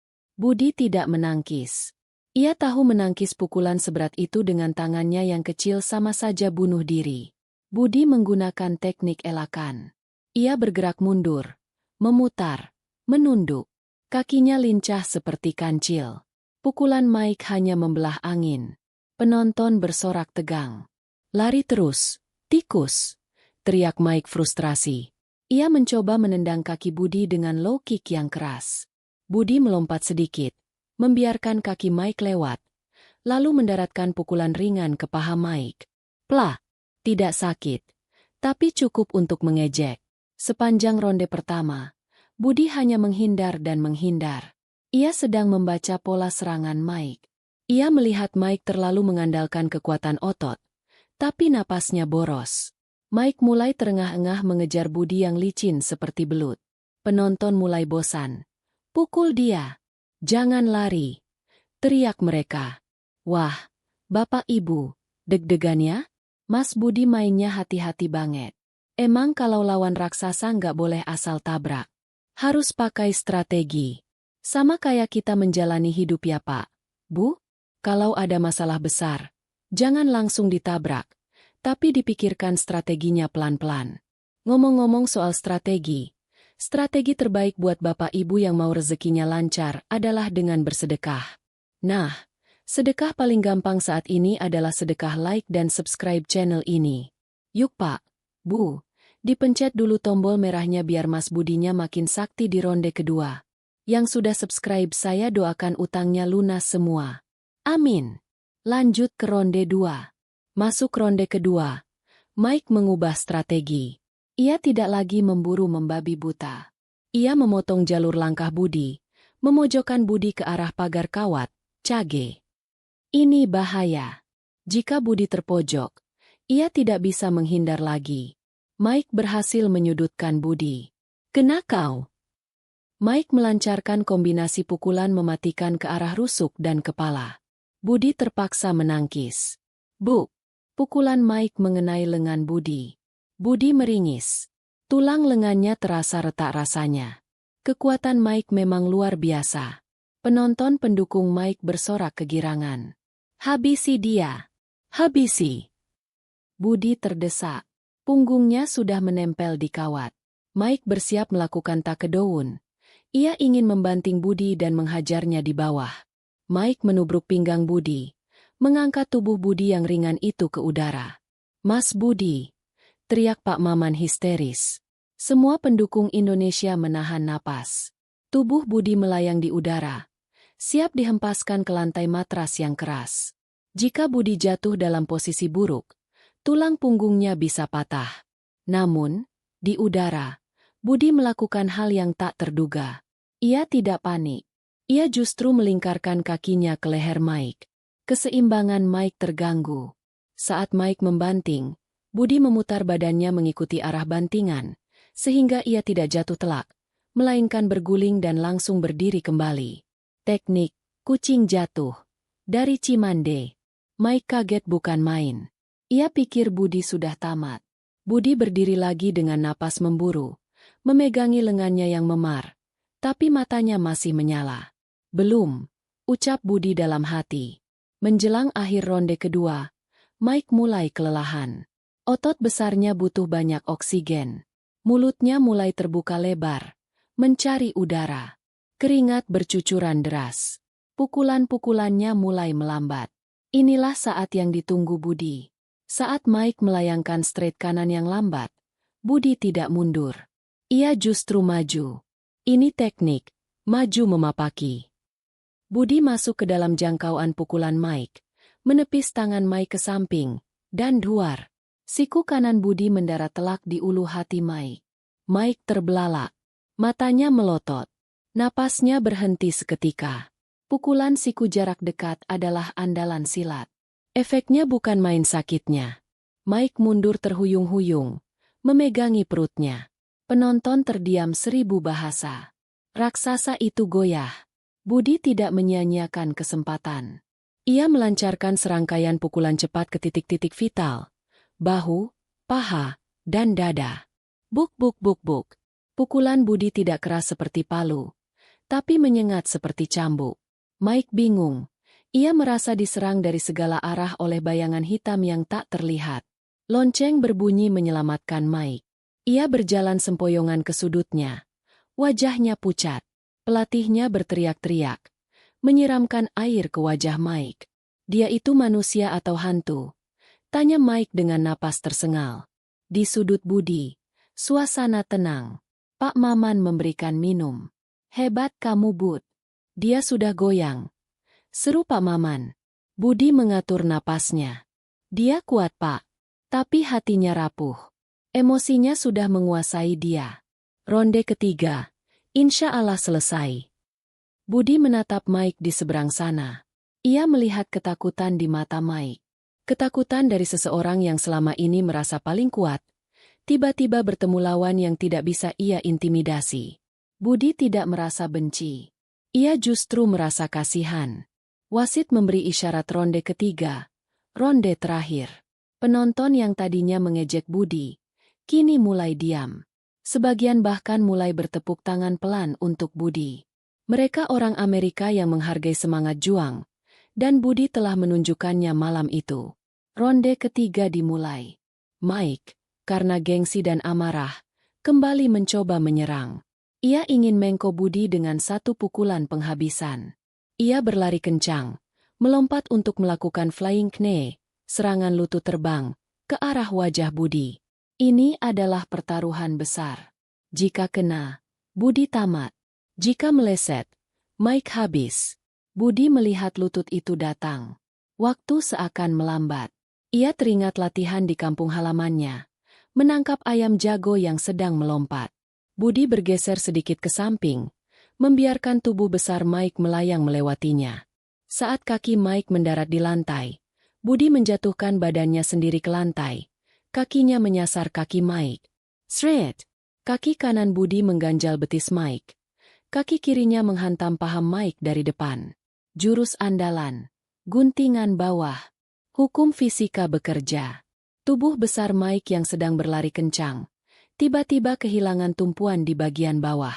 Budi tidak menangkis. Ia tahu menangkis pukulan seberat itu dengan tangannya yang kecil sama saja bunuh diri. Budi menggunakan teknik elakan. Ia bergerak mundur, memutar, menunduk. Kakinya lincah seperti kancil. Pukulan Mike hanya membelah angin. Penonton bersorak tegang. Lari terus, tikus, teriak Mike frustrasi. Ia mencoba menendang kaki Budi dengan low kick yang keras. Budi melompat sedikit, membiarkan kaki Mike lewat, lalu mendaratkan pukulan ringan ke paha Mike. Plah, tidak sakit, tapi cukup untuk mengejek. Sepanjang ronde pertama, Budi hanya menghindar dan menghindar. Ia sedang membaca pola serangan Mike. Ia melihat Mike terlalu mengandalkan kekuatan otot, tapi napasnya boros. Mike mulai terengah-engah mengejar Budi yang licin seperti belut. Penonton mulai bosan. Pukul dia. Jangan lari. Teriak mereka. Wah, Bapak Ibu, deg-degannya? Mas Budi mainnya hati-hati banget. Emang kalau lawan raksasa nggak boleh asal tabrak. Harus pakai strategi. Sama kayak kita menjalani hidup ya Pak. Bu, kalau ada masalah besar, jangan langsung ditabrak, tapi dipikirkan strateginya pelan-pelan. Ngomong-ngomong soal strategi terbaik buat Bapak Ibu yang mau rezekinya lancar adalah dengan bersedekah. Nah, sedekah paling gampang saat ini adalah sedekah like dan subscribe channel ini. Yuk Pak, Bu, dipencet dulu tombol merahnya biar Mas Budinya makin sakti di ronde kedua. Yang sudah subscribe saya doakan utangnya lunas semua. Amin. Lanjut ke ronde 2. Masuk ronde kedua. Mike mengubah strategi. Ia tidak lagi memburu membabi buta. Ia memotong jalur langkah Budi, memojokkan Budi ke arah pagar kawat, cage. Ini bahaya. Jika Budi terpojok, ia tidak bisa menghindar lagi. Mike berhasil menyudutkan Budi. Kena kau. Mike melancarkan kombinasi pukulan mematikan ke arah rusuk dan kepala. Budi terpaksa menangkis. Buk! Pukulan Mike mengenai lengan Budi. Budi meringis. Tulang lengannya terasa retak rasanya. Kekuatan Mike memang luar biasa. Penonton pendukung Mike bersorak kegirangan. Habisi dia. Habisi. Budi terdesak. Punggungnya sudah menempel di kawat. Mike bersiap melakukan takedown. Ia ingin membanting Budi dan menghajarnya di bawah. Mike menubruk pinggang Budi, mengangkat tubuh Budi yang ringan itu ke udara. Mas Budi, teriak Pak Maman histeris. Semua pendukung Indonesia menahan napas. Tubuh Budi melayang di udara, siap dihempaskan ke lantai matras yang keras. Jika Budi jatuh dalam posisi buruk, tulang punggungnya bisa patah. Namun, di udara, Budi melakukan hal yang tak terduga. Ia tidak panik. Ia justru melingkarkan kakinya ke leher Mike. Keseimbangan Mike terganggu. Saat Mike membanting, Budi memutar badannya mengikuti arah bantingan, sehingga ia tidak jatuh telak, melainkan berguling dan langsung berdiri kembali. Teknik kucing jatuh. Dari Cimande. Mike kaget bukan main. Ia pikir Budi sudah tamat. Budi berdiri lagi dengan napas memburu, memegangi lengannya yang memar, tapi matanya masih menyala. Belum, ucap Budi dalam hati. Menjelang akhir ronde kedua, Mike mulai kelelahan. Otot besarnya butuh banyak oksigen. Mulutnya mulai terbuka lebar, mencari udara. Keringat bercucuran deras. Pukulan-pukulannya mulai melambat. Inilah saat yang ditunggu Budi. Saat Mike melayangkan straight kanan yang lambat, Budi tidak mundur. Ia justru maju. Ini teknik, maju memapaki. Budi masuk ke dalam jangkauan pukulan Mike, menepis tangan Mike ke samping, dan duar. Siku kanan Budi mendarat telak di ulu hati Mike. Mike terbelalak. Matanya melotot. Napasnya berhenti seketika. Pukulan siku jarak dekat adalah andalan silat. Efeknya bukan main sakitnya. Mike mundur terhuyung-huyung, memegangi perutnya. Penonton terdiam 1000 bahasa. Raksasa itu goyah. Budi tidak menyia-nyiakan kesempatan. Ia melancarkan serangkaian pukulan cepat ke titik-titik vital. Bahu, paha, dan dada. Buk buk buk buk. Pukulan Budi tidak keras seperti palu, tapi menyengat seperti cambuk. Mike bingung. Ia merasa diserang dari segala arah oleh bayangan hitam yang tak terlihat. Lonceng berbunyi menyelamatkan Mike. Ia berjalan sempoyongan ke sudutnya. Wajahnya pucat. Pelatihnya berteriak-teriak, menyiramkan air ke wajah Mike. Dia itu manusia atau hantu? Tanya Mike dengan napas tersengal. Di sudut Budi, suasana tenang. Pak Maman memberikan minum. Hebat kamu, Bud. Dia sudah goyang. Seru Pak Maman. Budi mengatur napasnya. Dia kuat, Pak. Tapi hatinya rapuh. Emosinya sudah menguasai dia. Ronde ketiga. Insya Allah selesai. Budi menatap Mike di seberang sana. Ia melihat ketakutan di mata Mike. Ketakutan dari seseorang yang selama ini merasa paling kuat. Tiba-tiba bertemu lawan yang tidak bisa ia intimidasi. Budi tidak merasa benci. Ia justru merasa kasihan. Wasit memberi isyarat ronde ketiga. Ronde terakhir. Penonton yang tadinya mengejek Budi, kini mulai diam. Sebagian bahkan mulai bertepuk tangan pelan untuk Budi. Mereka orang Amerika yang menghargai semangat juang, dan Budi telah menunjukkannya malam itu. Ronde ketiga dimulai. Mike, karena gengsi dan amarah, kembali mencoba menyerang. Ia ingin mengko Budi dengan satu pukulan penghabisan. Ia berlari kencang, melompat untuk melakukan flying knee, serangan lutut terbang, ke arah wajah Budi. Ini adalah pertaruhan besar. Jika kena, Budi tamat. Jika meleset, Mike habis. Budi melihat lutut itu datang. Waktu seakan melambat. Ia teringat latihan di kampung halamannya. Menangkap ayam jago yang sedang melompat. Budi bergeser sedikit ke samping, membiarkan tubuh besar Mike melayang melewatinya. Saat kaki Mike mendarat di lantai, Budi menjatuhkan badannya sendiri ke lantai. Kakinya menyasar kaki Mike. Shred! Kaki kanan Budi mengganjal betis Mike. Kaki kirinya menghantam paha Mike dari depan. Jurus andalan. Guntingan bawah. Hukum fisika bekerja. Tubuh besar Mike yang sedang berlari kencang. Tiba-tiba kehilangan tumpuan di bagian bawah.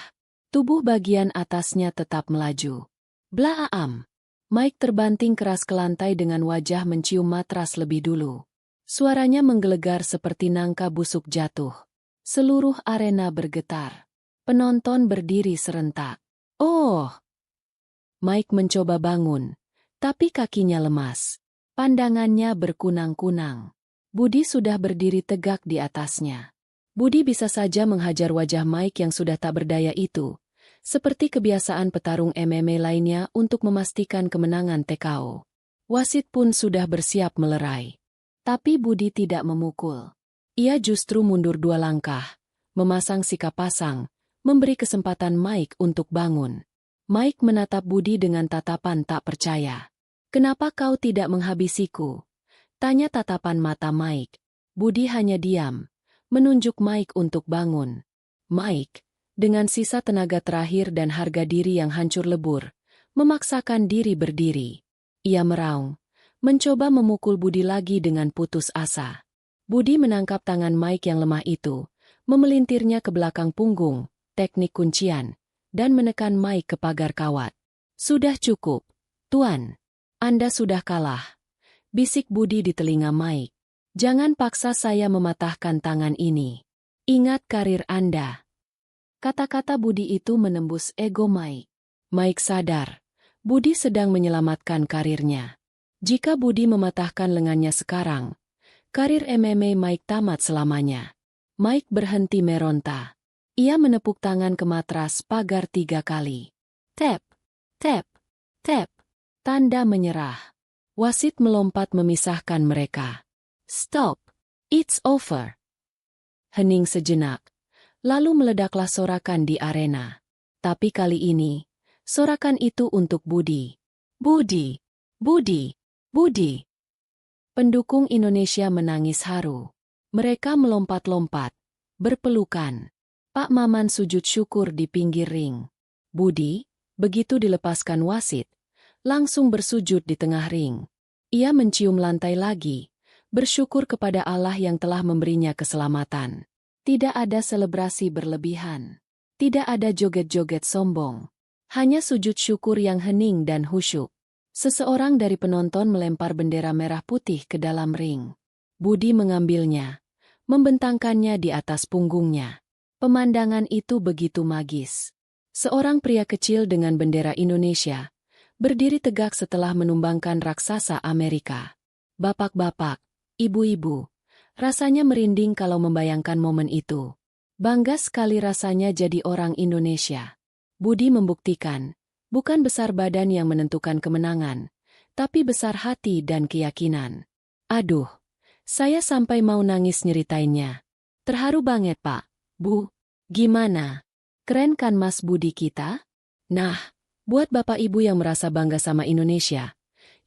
Tubuh bagian atasnya tetap melaju. Blaam! Mike terbanting keras ke lantai dengan wajah mencium matras lebih dulu. Suaranya menggelegar seperti nangka busuk jatuh. Seluruh arena bergetar. Penonton berdiri serentak. Oh! Mike mencoba bangun, tapi kakinya lemas. Pandangannya berkunang-kunang. Budi sudah berdiri tegak di atasnya. Budi bisa saja menghajar wajah Mike yang sudah tak berdaya itu, seperti kebiasaan petarung MMA lainnya untuk memastikan kemenangan TKO. Wasit pun sudah bersiap melerai. Tapi Budi tidak memukul. Ia justru mundur 2 langkah, memasang sikap pasang, memberi kesempatan Mike untuk bangun. Mike menatap Budi dengan tatapan tak percaya. Kenapa kau tidak menghabisiku? Tanya tatapan mata Mike. Budi hanya diam, menunjuk Mike untuk bangun. Mike, dengan sisa tenaga terakhir dan harga diri yang hancur lebur, memaksakan diri berdiri. Ia meraung, mencoba memukul Budi lagi dengan putus asa. Budi menangkap tangan Mike yang lemah itu, memelintirnya ke belakang punggung, teknik kuncian, dan menekan Mike ke pagar kawat. Sudah cukup, Tuan. Anda sudah kalah. Bisik Budi di telinga Mike. Jangan paksa saya mematahkan tangan ini. Ingat karir Anda. Kata-kata Budi itu menembus ego Mike. Mike sadar, Budi sedang menyelamatkan karirnya. Jika Budi mematahkan lengannya sekarang, karir MMA Mike tamat selamanya. Mike berhenti meronta. Ia menepuk tangan ke matras pagar 3 kali. Tap, tap, tap. Tanda menyerah. Wasit melompat memisahkan mereka. Stop. It's over. Hening sejenak. Lalu meledaklah sorakan di arena. Tapi kali ini, sorakan itu untuk Budi. Budi, Budi, Budi. Pendukung Indonesia menangis haru. Mereka melompat-lompat, berpelukan. Pak Maman sujud syukur di pinggir ring. Budi, begitu dilepaskan wasit, langsung bersujud di tengah ring. Ia mencium lantai lagi, bersyukur kepada Allah yang telah memberinya keselamatan. Tidak ada selebrasi berlebihan. Tidak ada joget-joget sombong. Hanya sujud syukur yang hening dan khusyuk. Seseorang dari penonton melempar bendera merah putih ke dalam ring. Budi mengambilnya, membentangkannya di atas punggungnya. Pemandangan itu begitu magis. Seorang pria kecil dengan bendera Indonesia berdiri tegak setelah menumbangkan raksasa Amerika. Bapak-bapak, ibu-ibu, rasanya merinding kalau membayangkan momen itu. Bangga sekali rasanya jadi orang Indonesia. Budi membuktikan, bukan besar badan yang menentukan kemenangan, tapi besar hati dan keyakinan. Aduh, saya sampai mau nangis nyeritainnya. Terharu banget, Pak, Bu. Gimana? Keren kan Mas Budi kita? Nah, buat Bapak Ibu yang merasa bangga sama Indonesia,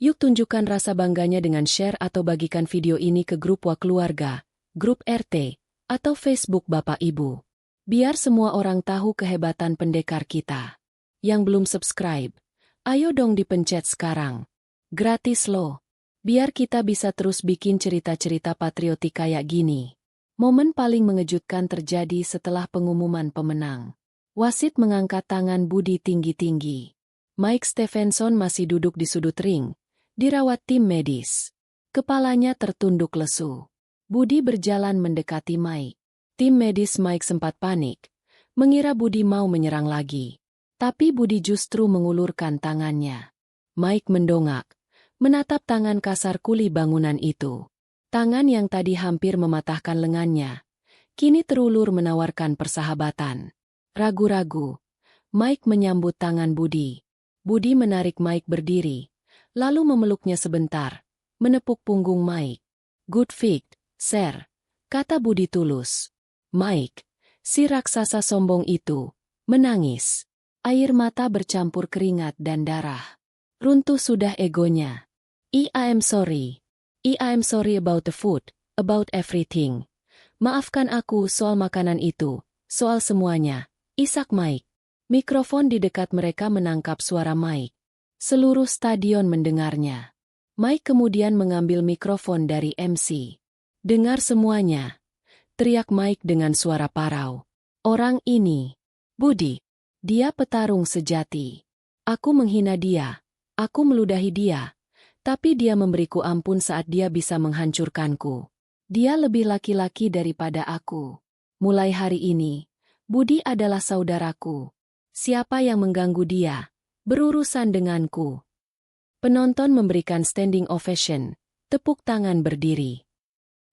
yuk tunjukkan rasa bangganya dengan share atau bagikan video ini ke grup keluarga, grup RT, atau Facebook Bapak Ibu. Biar semua orang tahu kehebatan pendekar kita. Yang belum subscribe, ayo dong dipencet sekarang. Gratis loh. Biar kita bisa terus bikin cerita-cerita patriotik kayak gini. Momen paling mengejutkan terjadi setelah pengumuman pemenang. Wasit mengangkat tangan Budi tinggi-tinggi. Mike Stephenson masih duduk di sudut ring, dirawat tim medis. Kepalanya tertunduk lesu. Budi berjalan mendekati Mike. Tim medis Mike sempat panik, mengira Budi mau menyerang lagi. Tapi Budi justru mengulurkan tangannya. Mike mendongak, menatap tangan kasar kuli bangunan itu. Tangan yang tadi hampir mematahkan lengannya, kini terulur menawarkan persahabatan. Ragu-ragu, Mike menyambut tangan Budi. Budi menarik Mike berdiri, lalu memeluknya sebentar, menepuk punggung Mike. "Good fight, sir," kata Budi tulus. Mike, si raksasa sombong itu, menangis. Air mata bercampur keringat dan darah. Runtuh sudah egonya. I am sorry. I am sorry about the food, about everything. Maafkan aku soal makanan itu, soal semuanya. Isak Mike. Mikrofon di dekat mereka menangkap suara Mike. Seluruh stadion mendengarnya. Mike kemudian mengambil mikrofon dari MC. "Dengar semuanya," teriak Mike dengan suara parau. "Orang ini, Budi, dia petarung sejati. Aku menghina dia, aku meludahi dia, tapi dia memberiku ampun saat dia bisa menghancurkanku. Dia lebih laki-laki daripada aku. Mulai hari ini, Budi adalah saudaraku. Siapa yang mengganggu dia, berurusan denganku." Penonton memberikan standing ovation, tepuk tangan berdiri.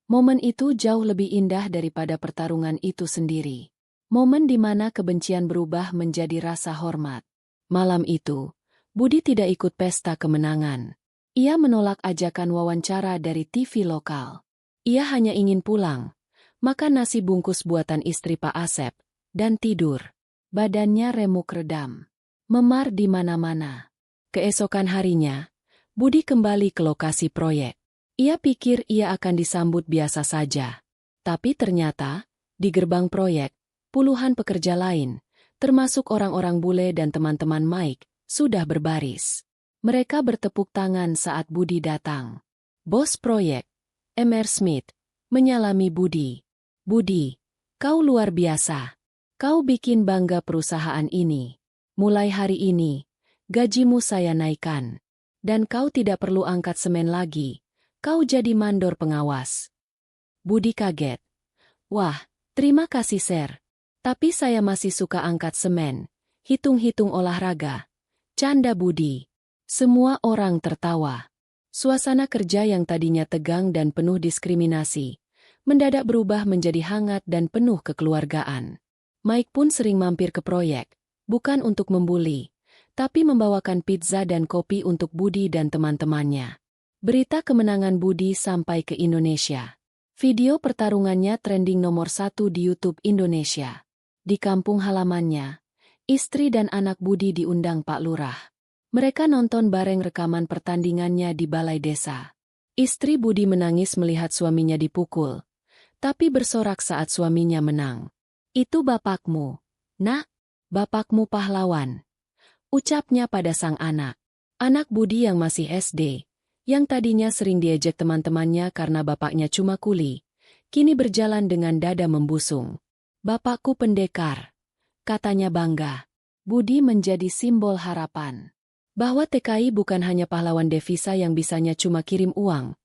Momen itu jauh lebih indah daripada pertarungan itu sendiri. Momen di mana kebencian berubah menjadi rasa hormat. Malam itu, Budi tidak ikut pesta kemenangan. Ia menolak ajakan wawancara dari TV lokal. Ia hanya ingin pulang, makan nasi bungkus buatan istri Pak Asep, dan tidur. Badannya remuk redam. Memar di mana-mana. Keesokan harinya, Budi kembali ke lokasi proyek. Ia pikir ia akan disambut biasa saja. Tapi ternyata, di gerbang proyek, puluhan pekerja lain, termasuk orang-orang bule dan teman-teman Mike, sudah berbaris. Mereka bertepuk tangan saat Budi datang. Bos proyek, M.R. Smith, menyalami Budi. "Budi, kau luar biasa. Kau bikin bangga perusahaan ini. Mulai hari ini, gajimu saya naikkan. Dan kau tidak perlu angkat semen lagi. Kau jadi mandor pengawas." Budi kaget. "Wah, terima kasih Sir. Tapi saya masih suka angkat semen, hitung-hitung olahraga." Canda Budi. Semua orang tertawa. Suasana kerja yang tadinya tegang dan penuh diskriminasi, mendadak berubah menjadi hangat dan penuh kekeluargaan. Mike pun sering mampir ke proyek, bukan untuk membuli, tapi membawakan pizza dan kopi untuk Budi dan teman-temannya. Berita kemenangan Budi sampai ke Indonesia. Video pertarungannya trending nomor 1 di YouTube Indonesia. Di kampung halamannya, istri dan anak Budi diundang Pak Lurah. Mereka nonton bareng rekaman pertandingannya di balai desa. Istri Budi menangis melihat suaminya dipukul, tapi bersorak saat suaminya menang. "Itu bapakmu, Nak, bapakmu pahlawan," ucapnya pada sang anak. Anak Budi yang masih SD, yang tadinya sering diejek teman-temannya karena bapaknya cuma kuli, kini berjalan dengan dada membusung. "Bapakku pendekar," katanya bangga. Budi menjadi simbol harapan. Bahwa TKI bukan hanya pahlawan devisa yang bisanya cuma kirim uang,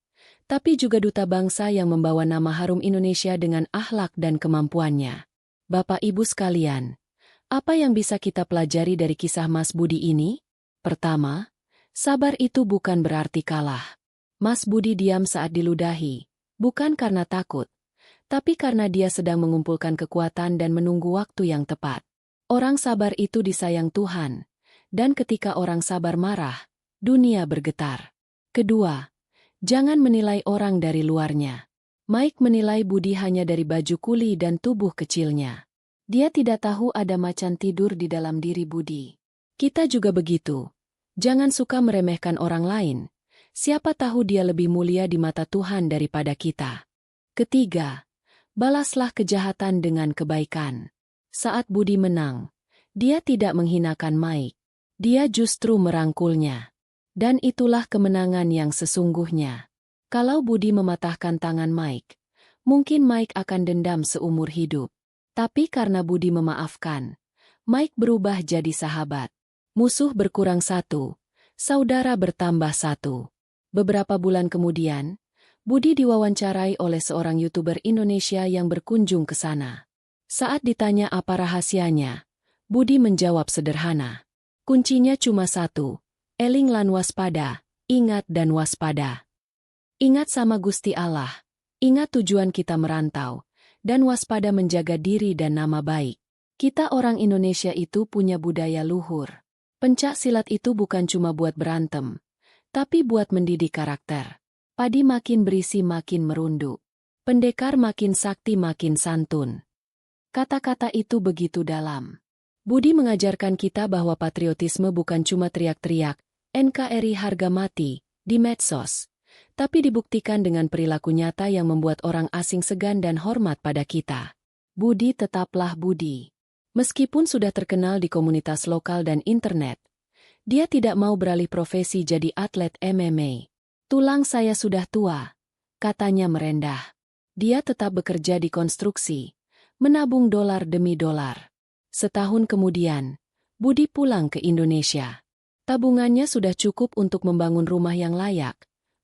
tapi juga duta bangsa yang membawa nama harum Indonesia dengan akhlak dan kemampuannya. Bapak Ibu sekalian, apa yang bisa kita pelajari dari kisah Mas Budi ini? Pertama, sabar itu bukan berarti kalah. Mas Budi diam saat diludahi, bukan karena takut, tapi karena dia sedang mengumpulkan kekuatan dan menunggu waktu yang tepat. Orang sabar itu disayang Tuhan, dan ketika orang sabar marah, dunia bergetar. Kedua, jangan menilai orang dari luarnya. Mike menilai Budi hanya dari baju kuli dan tubuh kecilnya. Dia tidak tahu ada macan tidur di dalam diri Budi. Kita juga begitu. Jangan suka meremehkan orang lain. Siapa tahu dia lebih mulia di mata Tuhan daripada kita. Ketiga, balaslah kejahatan dengan kebaikan. Saat Budi menang, dia tidak menghinakan Mike. Dia justru merangkulnya. Dan itulah kemenangan yang sesungguhnya. Kalau Budi mematahkan tangan Mike, mungkin Mike akan dendam seumur hidup. Tapi karena Budi memaafkan, Mike berubah jadi sahabat. Musuh berkurang satu, saudara bertambah satu. Beberapa bulan kemudian, Budi diwawancarai oleh seorang YouTuber Indonesia yang berkunjung ke sana. Saat ditanya apa rahasianya, Budi menjawab sederhana. Kuncinya cuma satu, eling lan waspada, ingat dan waspada. Ingat sama Gusti Allah, ingat tujuan kita merantau, dan waspada menjaga diri dan nama baik. Kita orang Indonesia itu punya budaya luhur. Pencak silat itu bukan cuma buat berantem, tapi buat mendidik karakter. Padi makin berisi makin merunduk. Pendekar makin sakti makin santun. Kata-kata itu begitu dalam. Budi mengajarkan kita bahwa patriotisme bukan cuma teriak-teriak, NKRI harga mati, di medsos. Tapi dibuktikan dengan perilaku nyata yang membuat orang asing segan dan hormat pada kita. Budi tetaplah Budi. Meskipun sudah terkenal di komunitas lokal dan internet, dia tidak mau beralih profesi jadi atlet MMA. Tulang saya sudah tua, katanya merendah. Dia tetap bekerja di konstruksi, menabung dolar demi dolar. Setahun kemudian, Budi pulang ke Indonesia. Tabungannya sudah cukup untuk membangun rumah yang layak,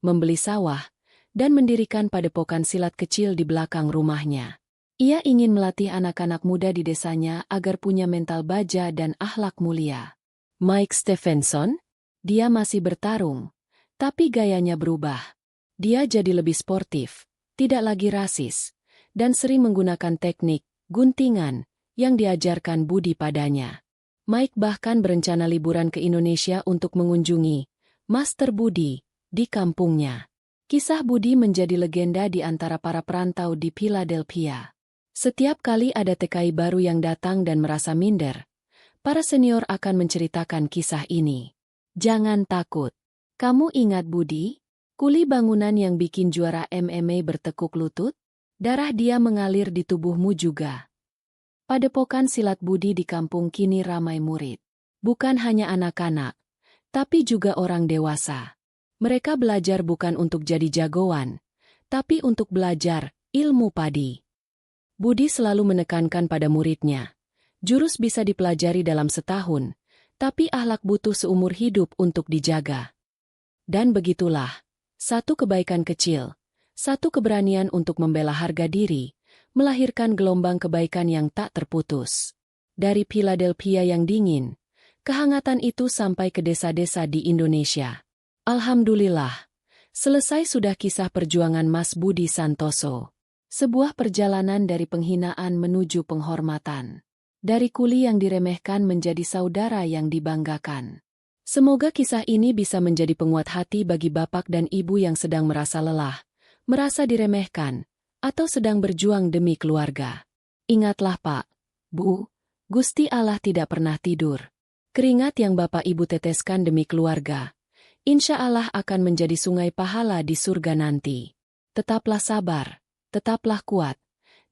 membeli sawah, dan mendirikan padepokan silat kecil di belakang rumahnya. Ia ingin melatih anak-anak muda di desanya agar punya mental baja dan akhlak mulia. Mike Stephenson? Dia masih bertarung, tapi gayanya berubah. Dia jadi lebih sportif, tidak lagi rasis, dan sering menggunakan teknik guntingan yang diajarkan Budi padanya. Mike bahkan berencana liburan ke Indonesia untuk mengunjungi Master Budi di kampungnya. Kisah Budi menjadi legenda di antara para perantau di Philadelphia. Setiap kali ada TKI baru yang datang dan merasa minder, para senior akan menceritakan kisah ini. Jangan takut. Kamu ingat Budi? Kuli bangunan yang bikin juara MMA bertekuk lutut? Darah dia mengalir di tubuhmu juga. Padepokan silat Budi di kampung kini ramai murid. Bukan hanya anak-anak, tapi juga orang dewasa. Mereka belajar bukan untuk jadi jagoan, tapi untuk belajar ilmu padi. Budi selalu menekankan pada muridnya. Jurus bisa dipelajari dalam setahun, tapi akhlak butuh seumur hidup untuk dijaga. Dan begitulah, satu kebaikan kecil, satu keberanian untuk membela harga diri, melahirkan gelombang kebaikan yang tak terputus. Dari Philadelphia yang dingin, kehangatan itu sampai ke desa-desa di Indonesia. Alhamdulillah, selesai sudah kisah perjuangan Mas Budi Santoso. Sebuah perjalanan dari penghinaan menuju penghormatan. Dari kuli yang diremehkan menjadi saudara yang dibanggakan. Semoga kisah ini bisa menjadi penguat hati bagi bapak dan ibu yang sedang merasa lelah, merasa diremehkan, atau sedang berjuang demi keluarga. Ingatlah Pak, Bu, Gusti Allah tidak pernah tidur. Keringat yang bapak ibu teteskan demi keluarga, insya Allah akan menjadi sungai pahala di surga nanti. Tetaplah sabar. Tetaplah kuat,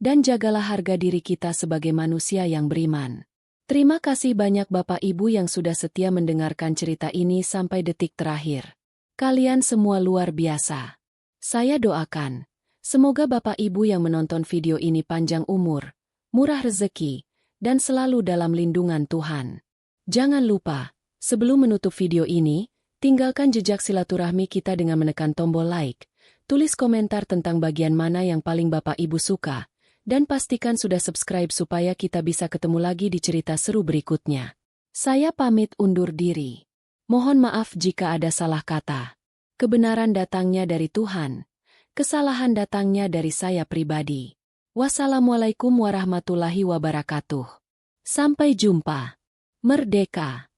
dan jagalah harga diri kita sebagai manusia yang beriman. Terima kasih banyak Bapak Ibu yang sudah setia mendengarkan cerita ini sampai detik terakhir. Kalian semua luar biasa. Saya doakan, semoga Bapak Ibu yang menonton video ini panjang umur, murah rezeki, dan selalu dalam lindungan Tuhan. Jangan lupa, sebelum menutup video ini, tinggalkan jejak silaturahmi kita dengan menekan tombol like, tulis komentar tentang bagian mana yang paling Bapak Ibu suka, dan pastikan sudah subscribe supaya kita bisa ketemu lagi di cerita seru berikutnya. Saya pamit undur diri. Mohon maaf jika ada salah kata. Kebenaran datangnya dari Tuhan. Kesalahan datangnya dari saya pribadi. Wassalamualaikum warahmatullahi wabarakatuh. Sampai jumpa. Merdeka!